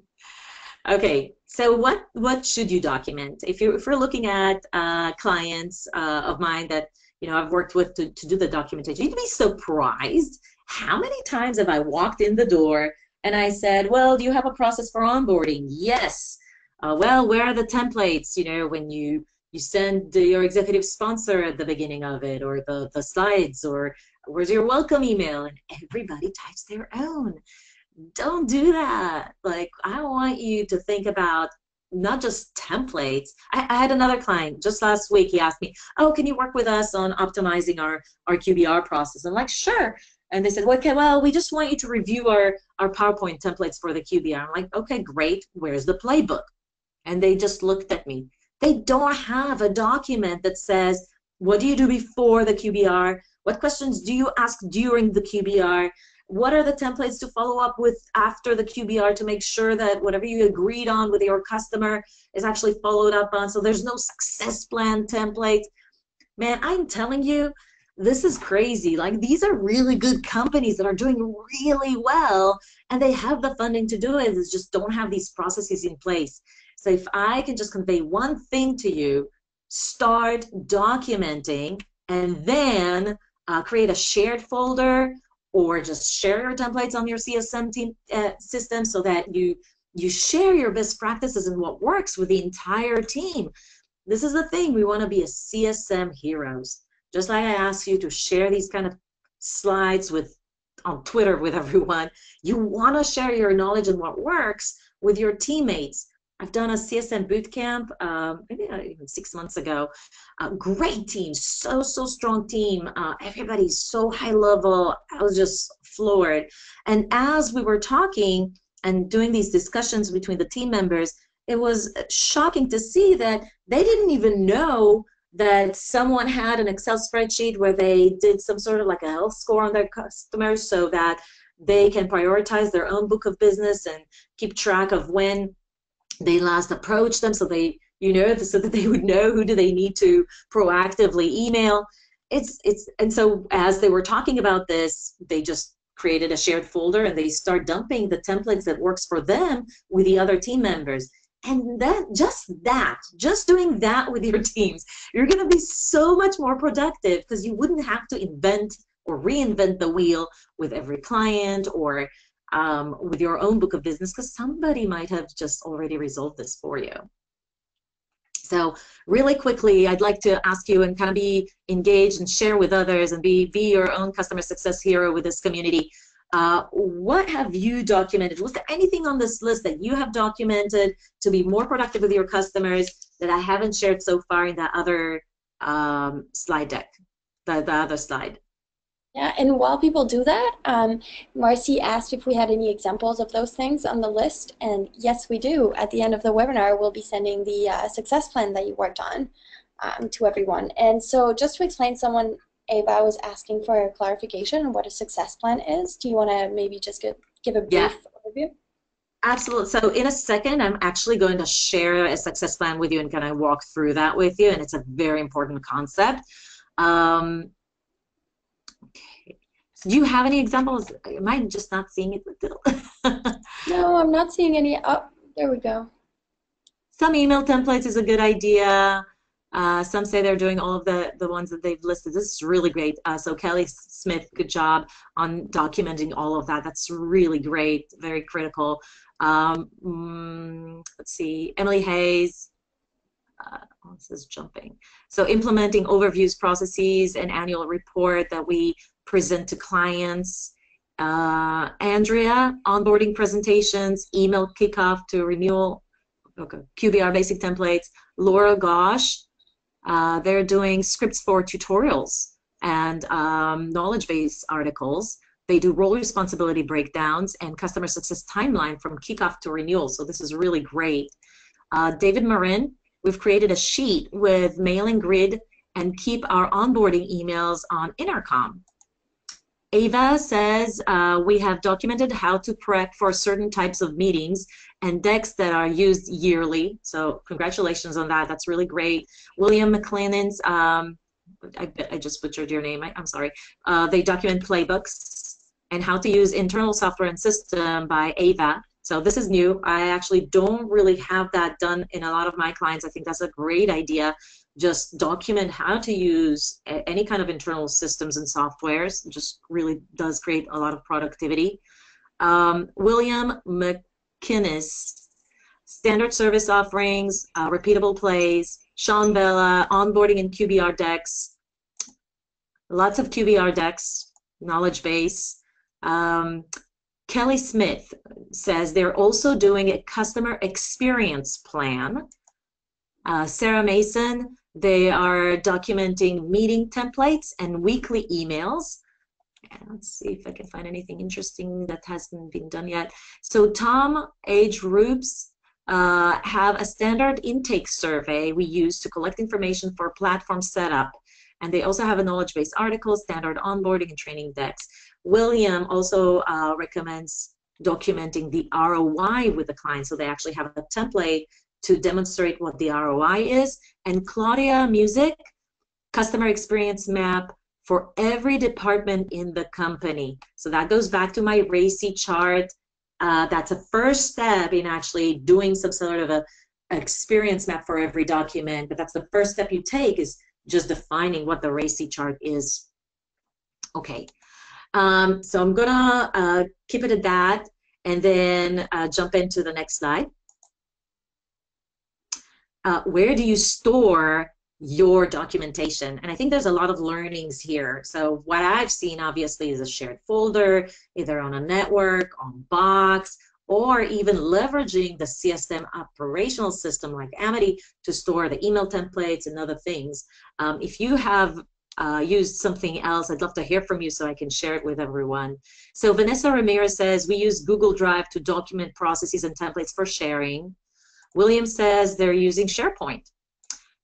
B: Okay, so what should you document? If we're looking at clients of mine that I've worked with to do the documentation, you'd be surprised how many times have I walked in the door and I said, well, do you have a process for onboarding? Yes. Well, where are the templates? When you send your executive sponsor at the beginning of it, or the slides, or where's your welcome email? And everybody types their own. Don't do that. Like, I want you to think about not just templates. I had another client just last week. He asked me, oh, can you work with us on optimizing our QBR process? I'm like, sure. And they said, okay, well, we just want you to review our PowerPoint templates for the QBR. I'm like, okay, great. Where's the playbook? And they just looked at me. They don't have a document that says, what do you do before the QBR? What questions do you ask during the QBR? What are the templates to follow up with after the QBR to make sure that whatever you agreed on with your customer is actually followed up on? So there's no success plan template. Man, I'm telling you, this is crazy. Like, these are really good companies that are doing really well, and they have the funding to do it. They just don't have these processes in place. So if I can just convey one thing to you, start documenting, and then create a shared folder, or just share your templates on your CSM team system, so that you share your best practices and what works with the entire team. This is the thing, we want to be a CSM heroes. Just like I asked you to share these kind of slides on Twitter with everyone, you want to share your knowledge and what works with your teammates. I've done a CSM boot camp, maybe not even 6 months ago. Great team, so strong team. Everybody's so high level. I was just floored. And as we were talking and doing these discussions between the team members, it was shocking to see that they didn't even know that someone had an Excel spreadsheet where they did some sort of like a health score on their customers, so that they can prioritize their own book of business and keep track of when they last approached them, so they, so that they would know who do they need to proactively email. And so as they were talking about this, they just created a shared folder and they start dumping the templates that works for them with the other team members. And just doing that with your teams, you're going to be so much more productive, because you wouldn't have to invent or reinvent the wheel with every client, or with your own book of business, because somebody might have just already resolved this for you. So really quickly, I'd like to ask you and kind of be engaged and share with others and be your own customer success hero with this community. What have you documented? Was there anything on this list that you have documented to be more productive with your customers that I haven't shared so far in that other slide deck, the other slide?
A: Yeah, and while people do that, Marcy asked if we had any examples of those things on the list, and yes, we do. At the end of the webinar, we'll be sending the success plan that you worked on to everyone. And so just to explain, Ava was asking for a clarification on what a success plan is. Do you want to maybe just give a brief overview?
B: Absolutely. So in a second, I'm actually going to share a success plan with you and kind of walk through that with you, and it's a very important concept. Okay. So do you have any examples? Am I just not seeing it?
A: No, I'm not seeing any. Oh, there we go.
B: Some email templates is a good idea. Some say they're doing all of the ones that they've listed. This is really great. So Kelly Smith, good job on documenting all of that. That's really great, very critical. Let's see, Emily Hayes. This is jumping. So implementing overviews, processes, and annual report that we present to clients. Andrea, onboarding presentations, email kickoff to renewal, okay, QBR basic templates. Laura Gosh, they're doing scripts for tutorials and knowledge base articles. They do role responsibility breakdowns and customer success timeline from kickoff to renewal. So this is really great. David Marin, we've created a sheet with mailing grid and keep our onboarding emails on Intercom. Ava says we have documented how to prep for certain types of meetings and decks that are used yearly. So congratulations on that. That's really great. William McLennan's, I just butchered your name. I'm sorry. They document playbooks and how to use internal software and system by Ava. So this is new. I actually don't really have that done in a lot of my clients. I think that's a great idea. Just document how to use any kind of internal systems and softwares. It just really does create a lot of productivity. William McInnes, standard service offerings, repeatable plays. Sean Bella, onboarding and QBR decks. Lots of QBR decks, knowledge base. Kelly Smith says they're also doing a customer experience plan. Sarah Mason, they are documenting meeting templates and weekly emails. And let's see if I can find anything interesting that hasn't been done yet. So Tom Age Rubes have a standard intake survey we use to collect information for platform setup. And they also have a knowledge-based article, standard onboarding and training decks. William also recommends documenting the ROI with the client, so they actually have a template to demonstrate what the ROI is. And Claudia Music, customer experience map for every department in the company. So that goes back to my RACI chart. That's a first step in actually doing some sort of a experience map for every document, but that's the first step you take, is just defining what the RACI chart is. Okay, so I'm gonna keep it at that, and then jump into the next slide. Where do you store your documentation? And I think there's a lot of learnings here. So what I've seen obviously is a shared folder, either on a network, on Box, or even leveraging the CSM operational system like Amity to store the email templates and other things. If you have used something else, I'd love to hear from you so I can share it with everyone. So Vanessa Ramirez says, we use Google Drive to document processes and templates for sharing. William says they're using SharePoint.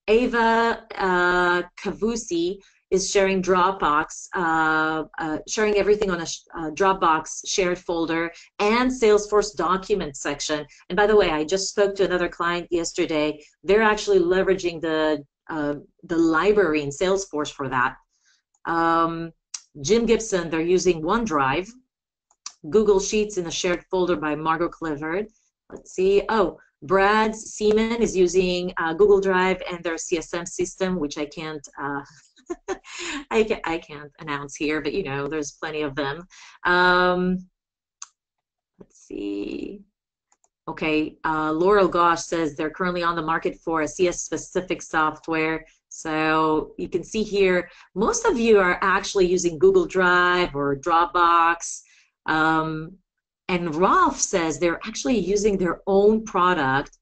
B: Ava Kavusi is sharing Dropbox, sharing everything on a Dropbox shared folder and Salesforce document section. And by the way, I just spoke to another client yesterday. They're actually leveraging the library in Salesforce for that. Jim Gibson, they're using OneDrive. Google Sheets in a shared folder by Margot Clifford. Let's see. Oh, Brad Seaman is using Google Drive and their CSM system, which I can't I can't announce here, but you know, there's plenty of them. Let's see. Okay, Laurel Gosh says they're currently on the market for a CS-specific software. So you can see here, most of you are actually using Google Drive or Dropbox. And Rolf says they're actually using their own product,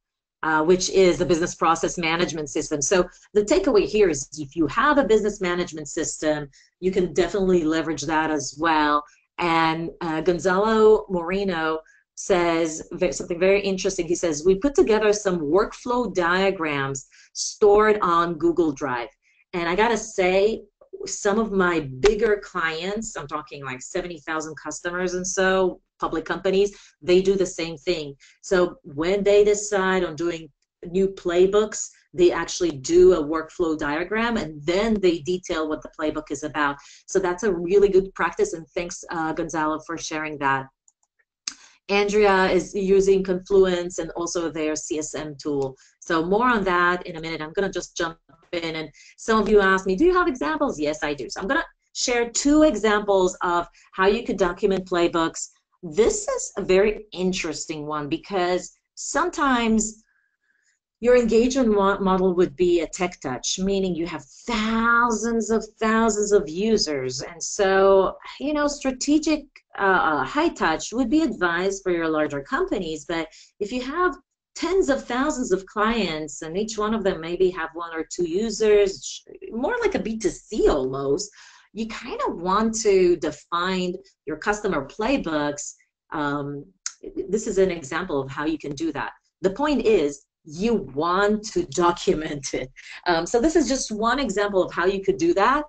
B: which is the business process management system. So the takeaway here is if you have a business management system, you can definitely leverage that as well. And Gonzalo Moreno says something very interesting. He says, we put together some workflow diagrams stored on Google Drive. And I gotta say, some of my bigger clients, I'm talking like 70,000 customers and so, public companies, they do the same thing. So when they decide on doing new playbooks, they actually do a workflow diagram and then they detail what the playbook is about. So that's a really good practice, and thanks Gonzalo for sharing that. Andrea is using Confluence and also their CSM tool. So more on that in a minute. I'm going to just jump in, and some of you asked me, do you have examples? Yes, I do. So I'm going to share 2 examples of how you could document playbooks. This is a very interesting one because sometimes your engagement model would be a tech touch, meaning you have thousands of users. And so, you know, strategic high touch would be advised for your larger companies. But if you have tens of thousands of clients and each one of them maybe have 1 or 2 users, more like a B2C almost, you kind of want to define your customer playbooks. This is an example of how you can do that. The point is, you want to document it. So this is just one example of how you could do that.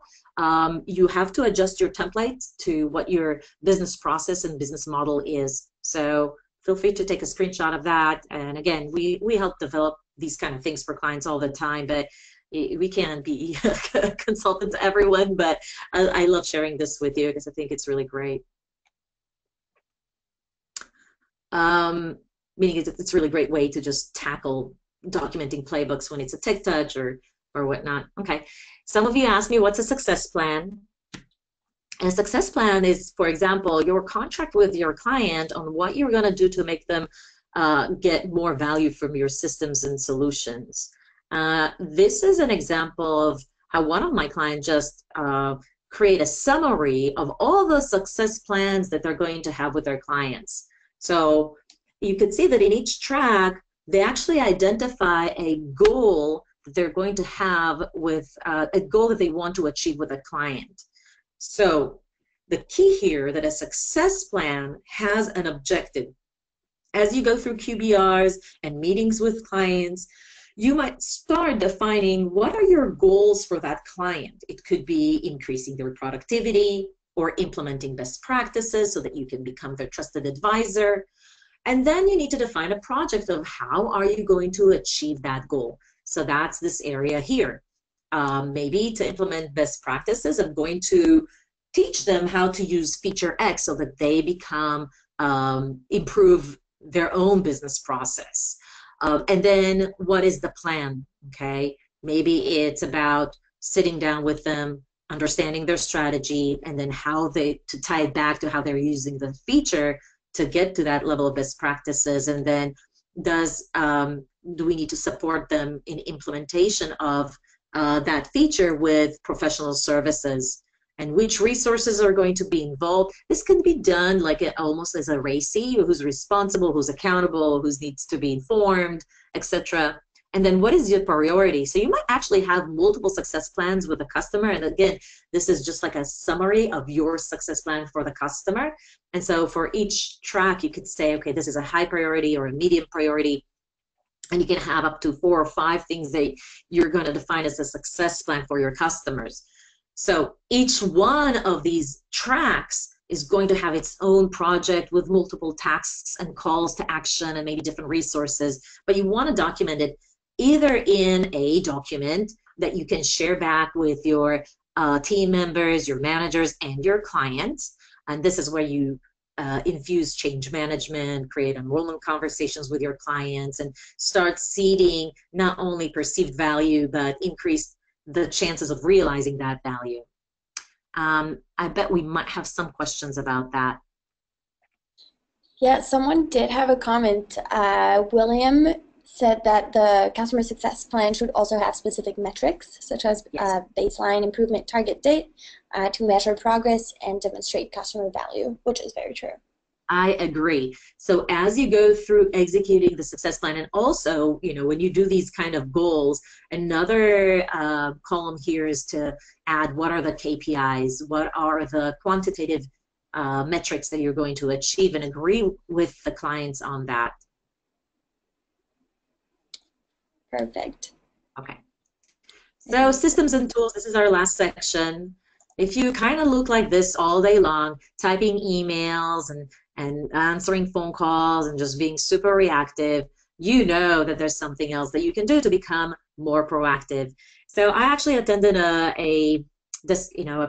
B: You have to adjust your templates to what your business process and business model is. So feel free to take a screenshot of that. And again, we help develop these kind of things for clients all the time, but we can't be a consultant to everyone, but I love sharing this with you because I think it's really great. Meaning it's a really great way to just tackle documenting playbooks when it's a tech touch or whatnot. Okay, some of you asked me what's a success plan. And a success plan is, for example, your contract with your client on what you're going to do to make them get more value from your systems and solutions. This is an example of how one of my clients just create a summary of all the success plans that they're going to have with their clients. So you could see that in each track, they actually identify a goal that they're going to have with a goal that they want to achieve with a client. So the key here that a success plan has an objective. As you go through QBRs and meetings with clients, you might start defining what are your goals for that client. It could be increasing their productivity or implementing best practices so that you can become their trusted advisor. And then you need to define a project of how are you going to achieve that goal. So that's this area here. Maybe to implement best practices, I'm going to teach them how to use feature X so that they become, improve their own business process. And then what is the plan? Okay, maybe it's about sitting down with them, understanding their strategy, and then how they to tie it back to how they're using the feature to get to that level of best practices. And then do we need to support them in implementation of that feature with professional services, and which resources are going to be involved. This can be done like almost as a RACI, who's responsible, who's accountable, who needs to be informed, etc. And then what is your priority? So you might actually have multiple success plans with a customer. And again, this is just like a summary of your success plan for the customer. And so for each track, you could say, okay, this is a high priority or a medium priority. And you can have up to 4 or 5 things that you're going to define as a success plan for your customers. So each one of these tracks is going to have its own project with multiple tasks and calls to action and maybe different resources. But you want to document it either in a document that you can share back with your team members, your managers, and your clients. And this is where you infuse change management, create enrollment conversations with your clients, and start seeding not only perceived value, but increase the chances of realizing that value. I bet we might have some questions about that.
A: Yeah, someone did have a comment. William said that the customer success plan should also have specific metrics, such as baseline improvement target date, to measure progress and demonstrate customer value, which is very true.
B: I agree. So as you go through executing the success plan, and also, you know, when you do these kind of goals, another column here is to add what are the KPIs, what are the quantitative metrics that you're going to achieve, and agree with the clients on that.
A: Perfect.
B: Okay. So systems and tools, this is our last section. If you kind of look like this all day long, typing emails and answering phone calls and just being super reactive, you know that there's something else that you can do to become more proactive. So I actually attended a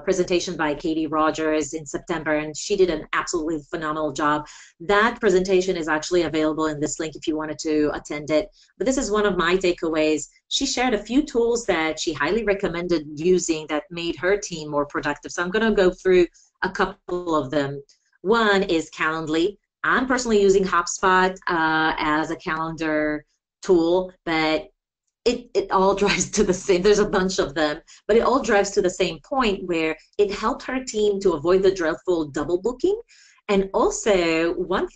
B: presentation by Katie Rogers in September, and she did an absolutely phenomenal job. That presentation is actually available in this link if you wanted to attend it. But this is one of my takeaways. She shared a few tools that she highly recommended using that made her team more productive. So I'm going to go through a couple of them. One is Calendly. I'm personally using HubSpot as a calendar tool, but it all drives to the same, there's a bunch of them, but it all drives to the same point where it helped her team to avoid the dreadful double booking. And also one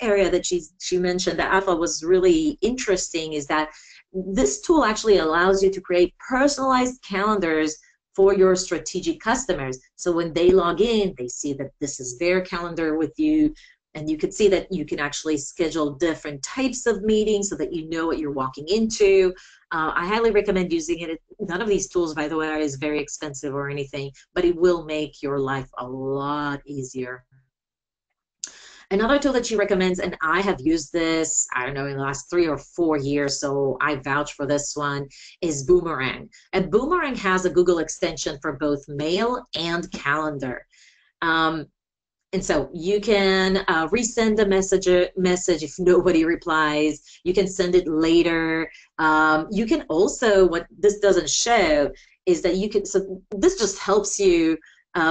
B: area that she mentioned that I thought was really interesting is that this tool actually allows you to create personalized calendars for your strategic customers. So when they log in, they see that this is their calendar with you, and you can see that you can actually schedule different types of meetings so that you know what you're walking into. I highly recommend using it. None of these tools, by the way, is very expensive or anything, but it will make your life a lot easier. Another tool that she recommends, and I have used this, I don't know, in the last 3 or 4 years, so I vouch for this one, is Boomerang. And Boomerang has a Google extension for both mail and calendar. And so you can resend a message if nobody replies. You can send it later. You can also, what this doesn't show is that you can, so this just helps you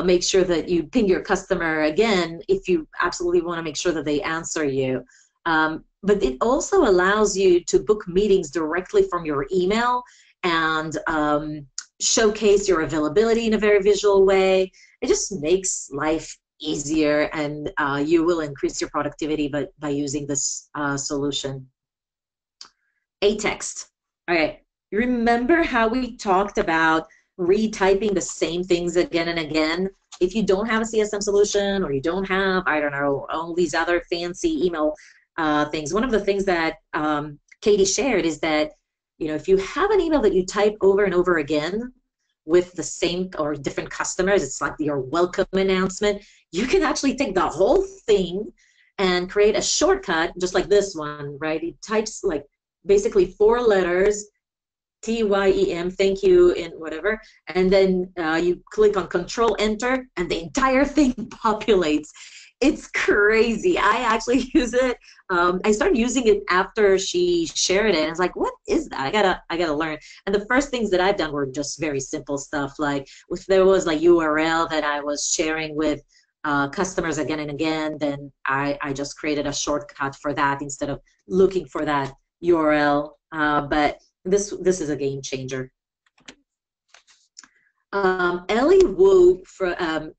B: make sure that you ping your customer again if you absolutely want to make sure that they answer you. But it also allows you to book meetings directly from your email and showcase your availability in a very visual way. It just makes life easier, and you will increase your productivity by using this solution. A-text. All right, you remember how we talked about retyping the same things again and again? If you don't have a CSM solution, or you don't have, I don't know, all these other fancy email things, one of the things that Katie shared is that, you know, if you have an email that you type over and over again with the same or different customers, it's like your welcome announcement, you can actually take the whole thing and create a shortcut just like this one, right? It types like basically 4 letters, TYEM, thank you, and whatever, and then you click on Control Enter, and the entire thing populates. It's crazy. I actually use it. I started using it after she shared it. I was like, what is that? I gotta learn. And the first things that I've done were just very simple stuff. Like if there was like URL that I was sharing with customers again and again, then I just created a shortcut for that instead of looking for that URL. But this is a game changer. Ellie Wu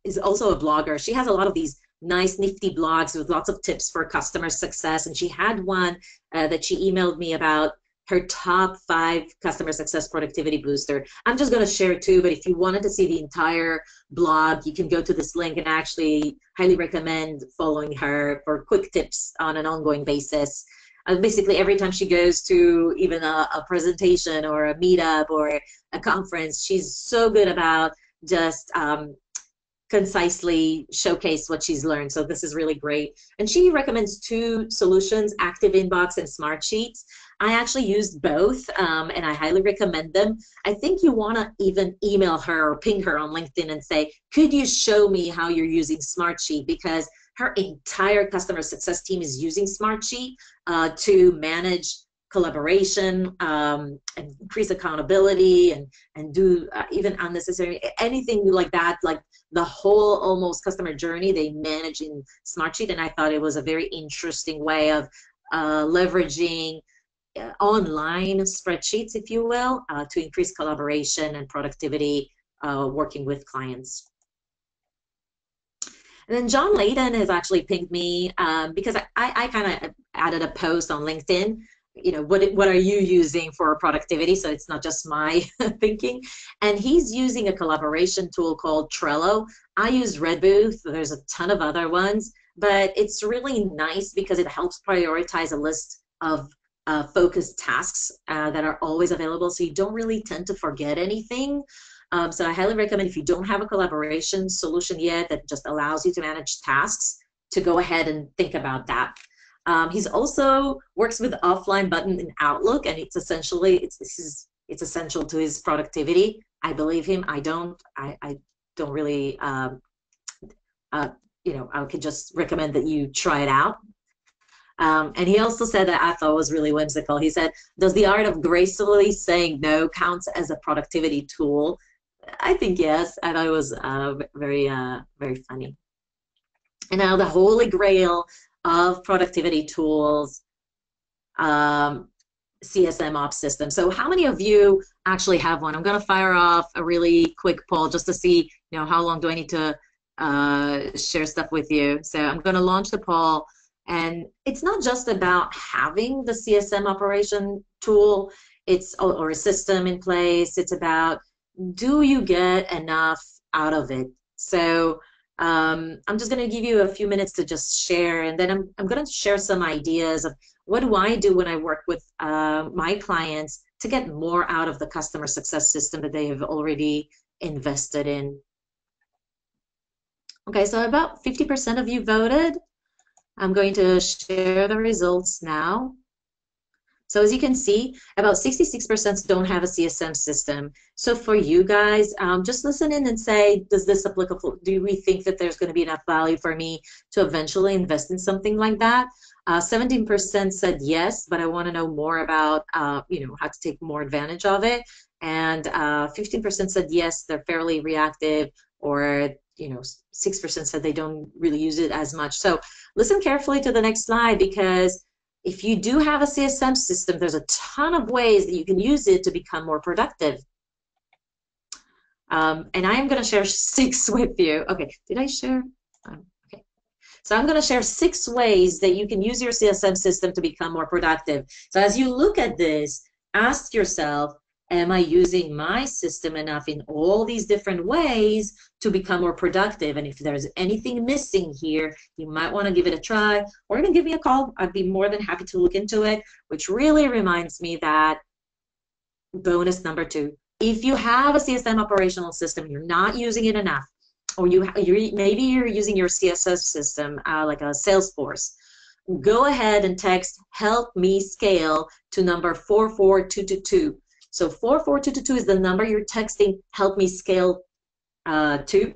B: is also a blogger. She has a lot of these nice, nifty blogs with lots of tips for customer success. And she had one that she emailed me about her top 5 customer success productivity booster. I'm just going to share 2, but if you wanted to see the entire blog, you can go to this link, and actually highly recommend following her for quick tips on an ongoing basis. Basically, every time she goes to even a presentation or a meetup or a conference, she's so good about just concisely showcase what she's learned. So this is really great. And she recommends 2 solutions, Active Inbox and Smart Sheets. I actually used both, and I highly recommend them. I think you want to even email her or ping her on LinkedIn and say, could you show me how you're using Smart Sheet? Because her entire customer success team is using Smartsheet to manage collaboration, and increase accountability, and do even unnecessary anything like that. Like the whole almost customer journey they manage in Smartsheet, and I thought it was a very interesting way of leveraging online spreadsheets, if you will, to increase collaboration and productivity working with clients. And then John Layden has actually pinged me because I kind of added a post on LinkedIn. You know, what are you using for productivity? So it's not just my thinking. And he's using a collaboration tool called Trello. I use Redbooth. There's a ton of other ones, but it's really nice because it helps prioritize a list of focused tasks that are always available. So you don't really tend to forget anything. So I highly recommend, if you don't have a collaboration solution yet that just allows you to manage tasks, to go ahead and think about that. He's also works with offline button in Outlook, and it's essentially it's essential to his productivity. I believe him. I don't really you know, I could just recommend that you try it out. And he also said that I thought was really whimsical. He said, does the art of gracefully saying no counts as a productivity tool? I think yes. I thought it was very funny. And now the holy grail of productivity tools, CSM Ops system. So how many of you actually have one? I'm going to fire off a really quick poll just to see, you know, how long do I need to share stuff with you. So I'm going to launch the poll. And it's not just about having the CSM operation tool, or a system in place. It's about, do you get enough out of it? So I'm just going to give you a few minutes to just share, and then I'm going to share some ideas of what do I do when I work with my clients to get more out of the customer success system that they have already invested in. Okay, so about 50% of you voted. I'm going to share the results now. So as you can see, about 66% don't have a CSM system. So for you guys, just listen in and say, does this applicable? Do we think that there's going to be enough value for me to eventually invest in something like that? 17% said yes, but I want to know more about, you know, how to take more advantage of it. And 15% said yes, they're fairly reactive, or, you know, 6% said they don't really use it as much. So listen carefully to the next slide, because if you do have a CSM system, there's a ton of ways that you can use it to become more productive. And I am going to share 6 with you. Okay, did I share? Okay. So I'm going to share 6 ways that you can use your CSM system to become more productive. So as you look at this, ask yourself, am I using my system enough in all these different ways to become more productive? And if there's anything missing here, you might want to give it a try, or even give me a call. I'd be more than happy to look into it, which really reminds me that bonus number 2, if you have a CSM operational system, you're not using it enough, or maybe you're using your CSS system like a Salesforce, go ahead and text help me scale to number 44222. So 44222 is the number you're texting help me scale to.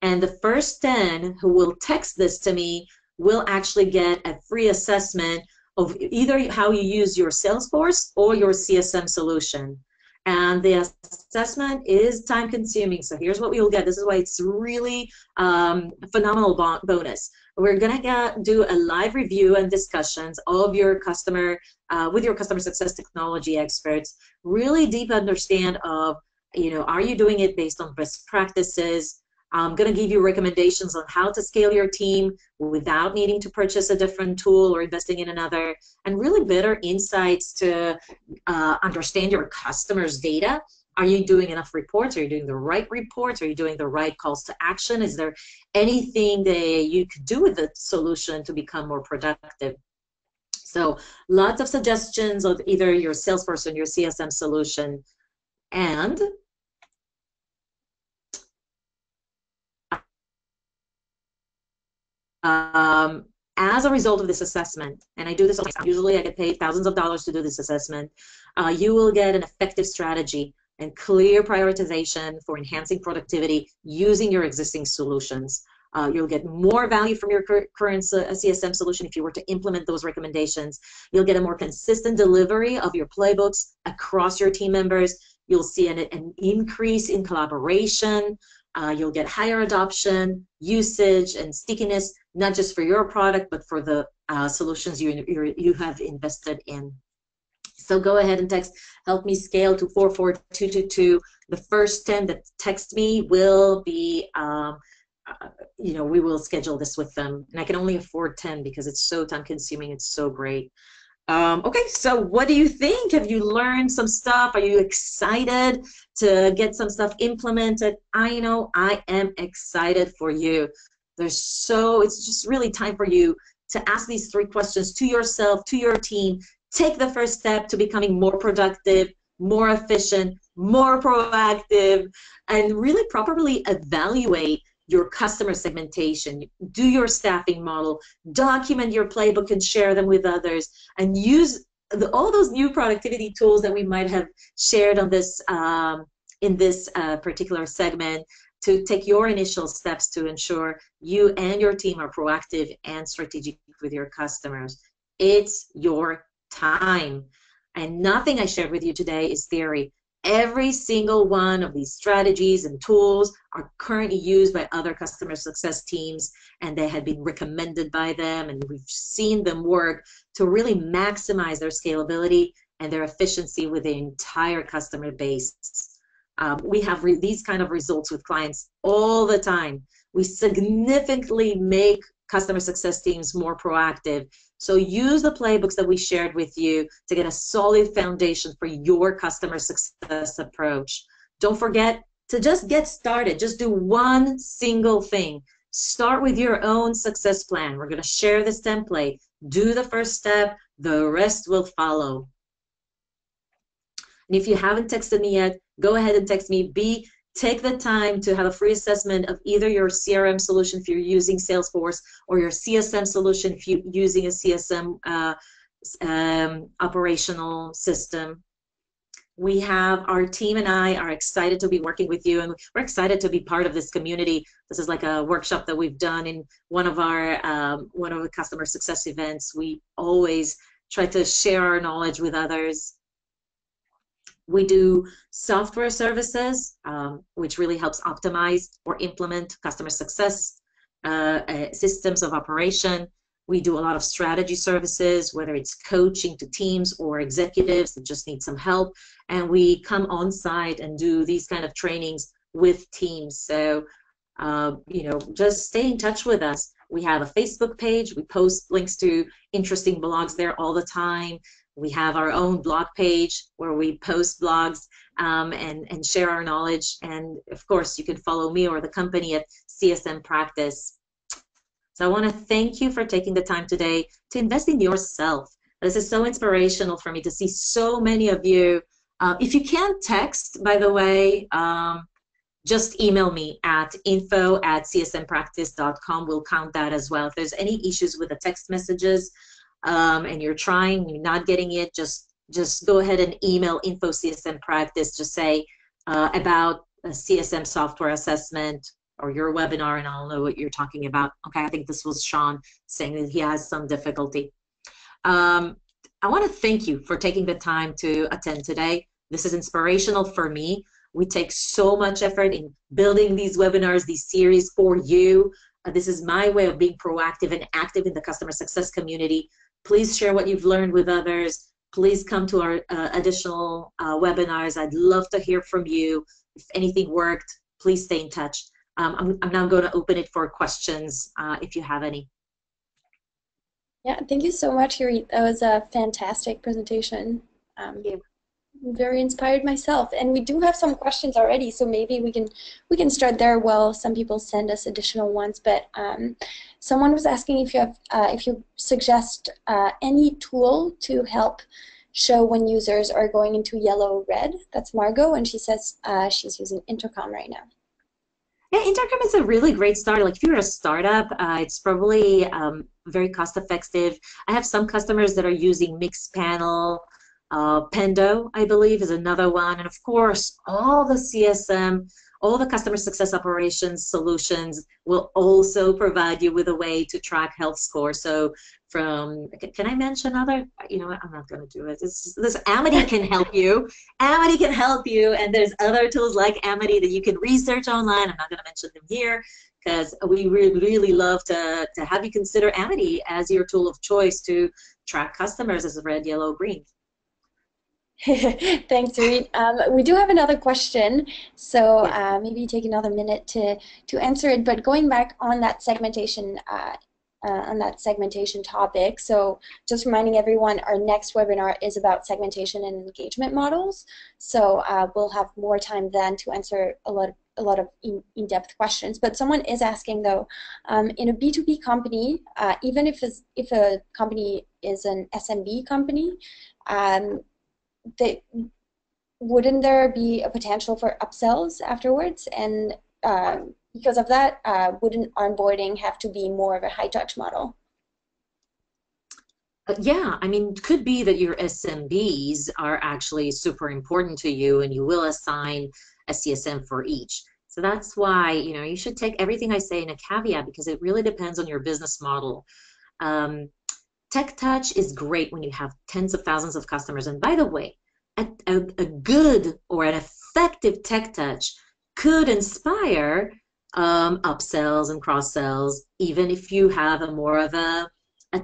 B: And the first 10 who will text this to me will actually get a free assessment of either how you use your Salesforce or your CSM solution. And the assessment is time consuming. So here's what we will get. This is why it's really phenomenal bonus. We're gonna do a live review and discussions of your customer with your customer success technology experts. Really deep understand of, are you doing it based on best practices? I'm going to give you recommendations on how to scale your team without needing to purchase a different tool or investing in another, and really better insights to understand your customers' data. Are you doing enough reports? Are you doing the right reports? Are you doing the right calls to action? Is there anything that you could do with the solution to become more productive? So lots of suggestions of either your Salesforce or your CSM solution. And as a result of this assessment, and I do this all the time, usually I get paid thousands of dollars to do this assessment, you will get an effective strategy and clear prioritization for enhancing productivity using your existing solutions. You'll get more value from your current CSM solution if you were to implement those recommendations. You'll get a more consistent delivery of your playbooks across your team members. You'll see an increase in collaboration. You'll get higher adoption, usage, and stickiness, not just for your product, but for the solutions you have invested in. So go ahead and text "Help Me Scale" to 44222. The first 10 that text me will be, we will schedule this with them. And I can only afford 10 because it's so time consuming. It's so great. Okay, so what do you think? Have you learned some stuff? Are you excited to get some stuff implemented? I know I am excited for you. It's just really time for you to ask these 3 questions to yourself, to your team. Take the first step to becoming more productive, more efficient, more proactive, and really properly evaluate your customer segmentation, do your staffing model, document your playbook and share them with others, and use all those new productivity tools that we might have shared on this in this particular segment to take your initial steps to ensure you and your team are proactive and strategic with your customers. It's your time. And nothing I shared with you today is theory. Every single one of these strategies and tools are currently used by other customer success teams, and they have been recommended by them, and we've seen them work to really maximize their scalability and their efficiency with the entire customer base. We have these kind of results with clients all the time. We significantly make customer success teams more proactive. So use the playbooks that we shared with you to get a solid foundation for your customer success approach. Don't forget to just get started. Just do one single thing. Start with your own success plan. We're going to share this template. Do the first step. The rest will follow. And if you haven't texted me yet, go ahead and text me. Take the time to have a free assessment of either your CRM solution if you're using Salesforce or your CSM solution if you're using a CSM operational system. We have our team and I are excited to be working with you, and we're excited to be part of this community. This is like a workshop that we've done in one of the customer success events. We always try to share our knowledge with others. We do software services, which really helps optimize or implement customer success systems of operation. We do a lot of strategy services, whether it's coaching to teams or executives that just need some help. And we come on site and do these kind of trainings with teams. So, just stay in touch with us. We have a Facebook page. We post links to interesting blogs there all the time. We have our own blog page where we post blogs and share our knowledge. And of course, you can follow me or the company at CSM Practice. So I want to thank you for taking the time today to invest in yourself. This is so inspirational for me to see so many of you. If you can't text, by the way, just email me at info@csmpractice.com. We'll count that as well. If there's any issues with the text messages, and you're not getting it, just go ahead and email info CSM Practice. Just say about a CSM software assessment, or your webinar, and I'll know what you're talking about. Okay, I think this was Sean saying that he has some difficulty. I want to thank you for taking the time to attend today. This is inspirational for me. We take so much effort in building these webinars, these series for you. This is my way of being proactive and active in the customer success community. Please share what you've learned with others. Please come to our additional webinars. I'd love to hear from you. If anything worked, please stay in touch. I'm now going to open it for questions if you have any.
A: Yeah, thank you so much, Irit. That was a fantastic presentation.
B: Thank you.
A: I'm very inspired myself, and we do have some questions already, so maybe we can start there while some people send us additional ones. But someone was asking if you suggest any tool to help show when users are going into yellow or red. That's Margot, and she says she's using Intercom right now.
B: Yeah, Intercom is a really great start. Like if you're a startup, it's probably very cost effective. I have some customers that are using Mixpanel. Pendo, I believe, is another one. And of course, all the CSM, all the customer success operations solutions will also provide you with a way to track health score. So from, can I mention other, you know what, I'm not going to do it. This Amity can help you. Amity can help you. And there's other tools like Amity that you can research online. I'm not going to mention them here because we really love to have you consider Amity as your tool of choice to track customers as red, yellow, green.
A: Thanks, Irit. We do have another question, so maybe take another minute to answer it. But going back on that segmentation topic, so just reminding everyone, our next webinar is about segmentation and engagement models. So we'll have more time then to answer a lot of in-depth questions. But someone is asking though, in a B2B company, even if a company is an SMB company, wouldn't there be a potential for upsells afterwards? And because of that, wouldn't onboarding have to be more of a high-touch model?
B: Yeah, I mean, it could be that your SMBs are actually super important to you and you will assign a CSM for each. So that's why, you know, you should take everything I say in a caveat because it really depends on your business model. Tech touch is great when you have tens of thousands of customers. And by the way, a good or an effective tech touch could inspire upsells and cross sells, even if you have a more of a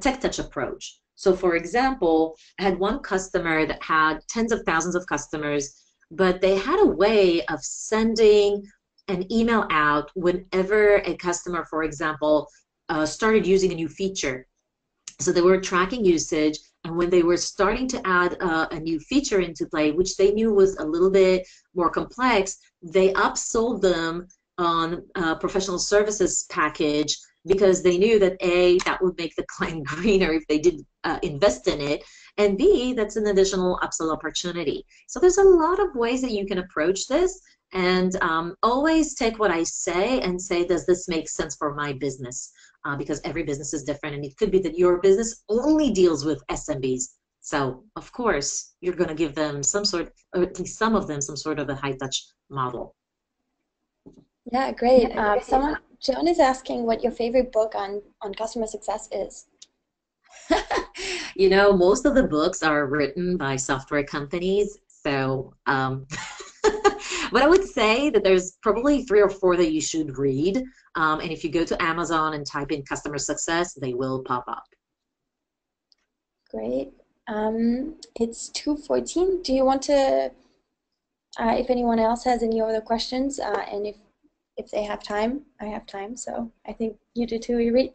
B: tech touch approach. So for example, I had one customer that had tens of thousands of customers, but they had a way of sending an email out whenever a customer, for example, started using a new feature. So they were tracking usage, and when they were starting to add a new feature into play, which they knew was a little bit more complex, they upsold them on a professional services package because they knew that A, that would make the client greener if they did invest in it, and B, that's an additional upsell opportunity. So there's a lot of ways that you can approach this, and always take what I say and say, does this make sense for my business? Because every business is different, and it could be that your business only deals with SMBs. So, of course, you're going to give them some sort, or at least some of them, some sort of a high-touch model.
A: Yeah, great. Joan is asking what your favorite book on customer success is.
B: You know, most of the books are written by software companies, so but I would say that there's probably 3 or 4 that you should read. And if you go to Amazon and type in customer success, they will pop up.
A: Great. It's 2:14. Do you want to, if anyone else has any other questions, and if they have time, I have time. So I think you do too, Irit.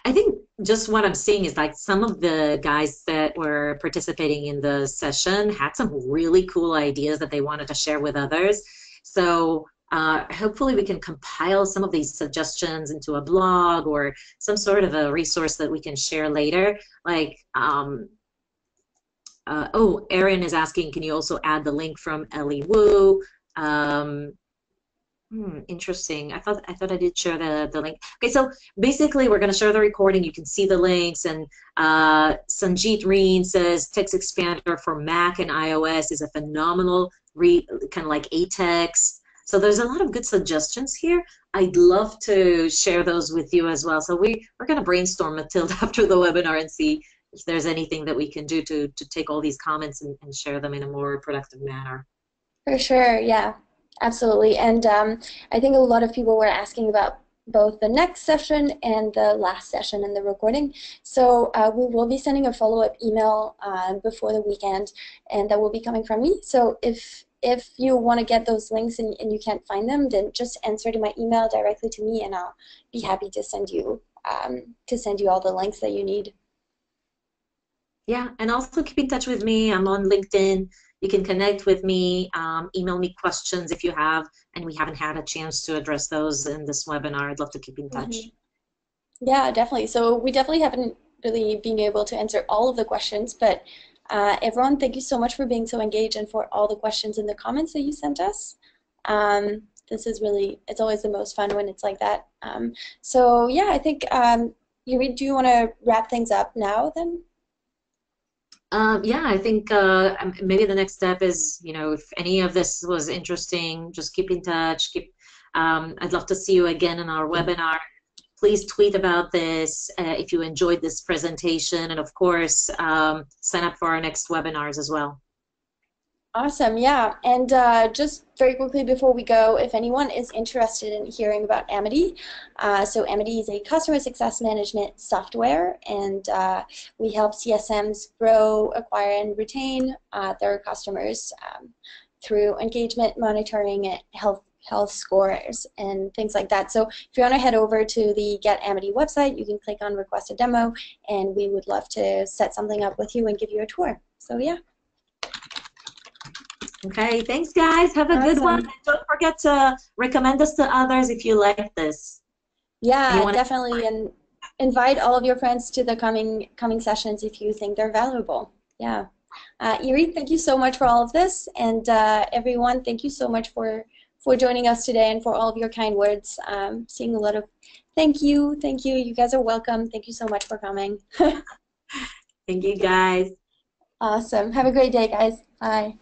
B: I think just what I'm seeing is like some of the guys that were participating in the session had some really cool ideas that they wanted to share with others. So hopefully we can compile some of these suggestions into a blog or some sort of a resource that we can share later. Like, oh, Erin is asking, can you also add the link from Ellie Wu? Interesting. I thought I did share the link. Okay, so basically we're going to share the recording. You can see the links. And Sanjeet Reen says Text Expander for Mac and iOS is a phenomenal kind of like a text. So there's a lot of good suggestions here. I'd love to share those with you as well. So we're going to brainstorm, Matilda, after the webinar and see if there's anything that we can do to take all these comments and share them in a more productive manner.
A: For sure, yeah, absolutely. And I think a lot of people were asking about both the next session and the last session in the recording. So we will be sending a follow-up email before the weekend, and that will be coming from me. So if you want to get those links and you can't find them, then just answer to my email directly to me, and I'll be happy to send you all the links that you need.
B: Yeah, and also keep in touch with me. I'm on LinkedIn. You can connect with me, email me questions if you have, and we haven't had a chance to address those in this webinar. I'd love to keep in touch.
A: Yeah, definitely. So we definitely haven't really been able to answer all of the questions, but everyone, thank you so much for being so engaged and for all the questions in the comments that you sent us. This is really, it's always the most fun when it's like that. So yeah, I think, Irit, do you want to wrap things up now then?
B: Yeah, I think maybe the next step is, if any of this was interesting, just keep in touch. I'd love to see you again in our webinar. Please tweet about this if you enjoyed this presentation, and of course, sign up for our next webinars as well.
A: Awesome, yeah. And just very quickly before we go, if anyone is interested in hearing about Amity, so Amity is a customer success management software, and we help CSMs grow, acquire, and retain their customers through engagement monitoring and health scores and things like that. So if you want to head over to the Get Amity website, you can click on Request a Demo, and we would love to set something up with you and give you a tour. So yeah.
B: Okay, thanks guys. Have a good one. And don't forget to recommend us to others if you like this.
A: Yeah, definitely, and invite all of your friends to the coming sessions if you think they're valuable. Yeah. Irit, thank you so much for all of this, and everyone, thank you so much for joining us today and for all of your kind words. Seeing a lot of thank you. You guys are welcome. Thank you so much for coming.
B: Thank you guys.
A: Awesome. Have a great day, guys. Bye.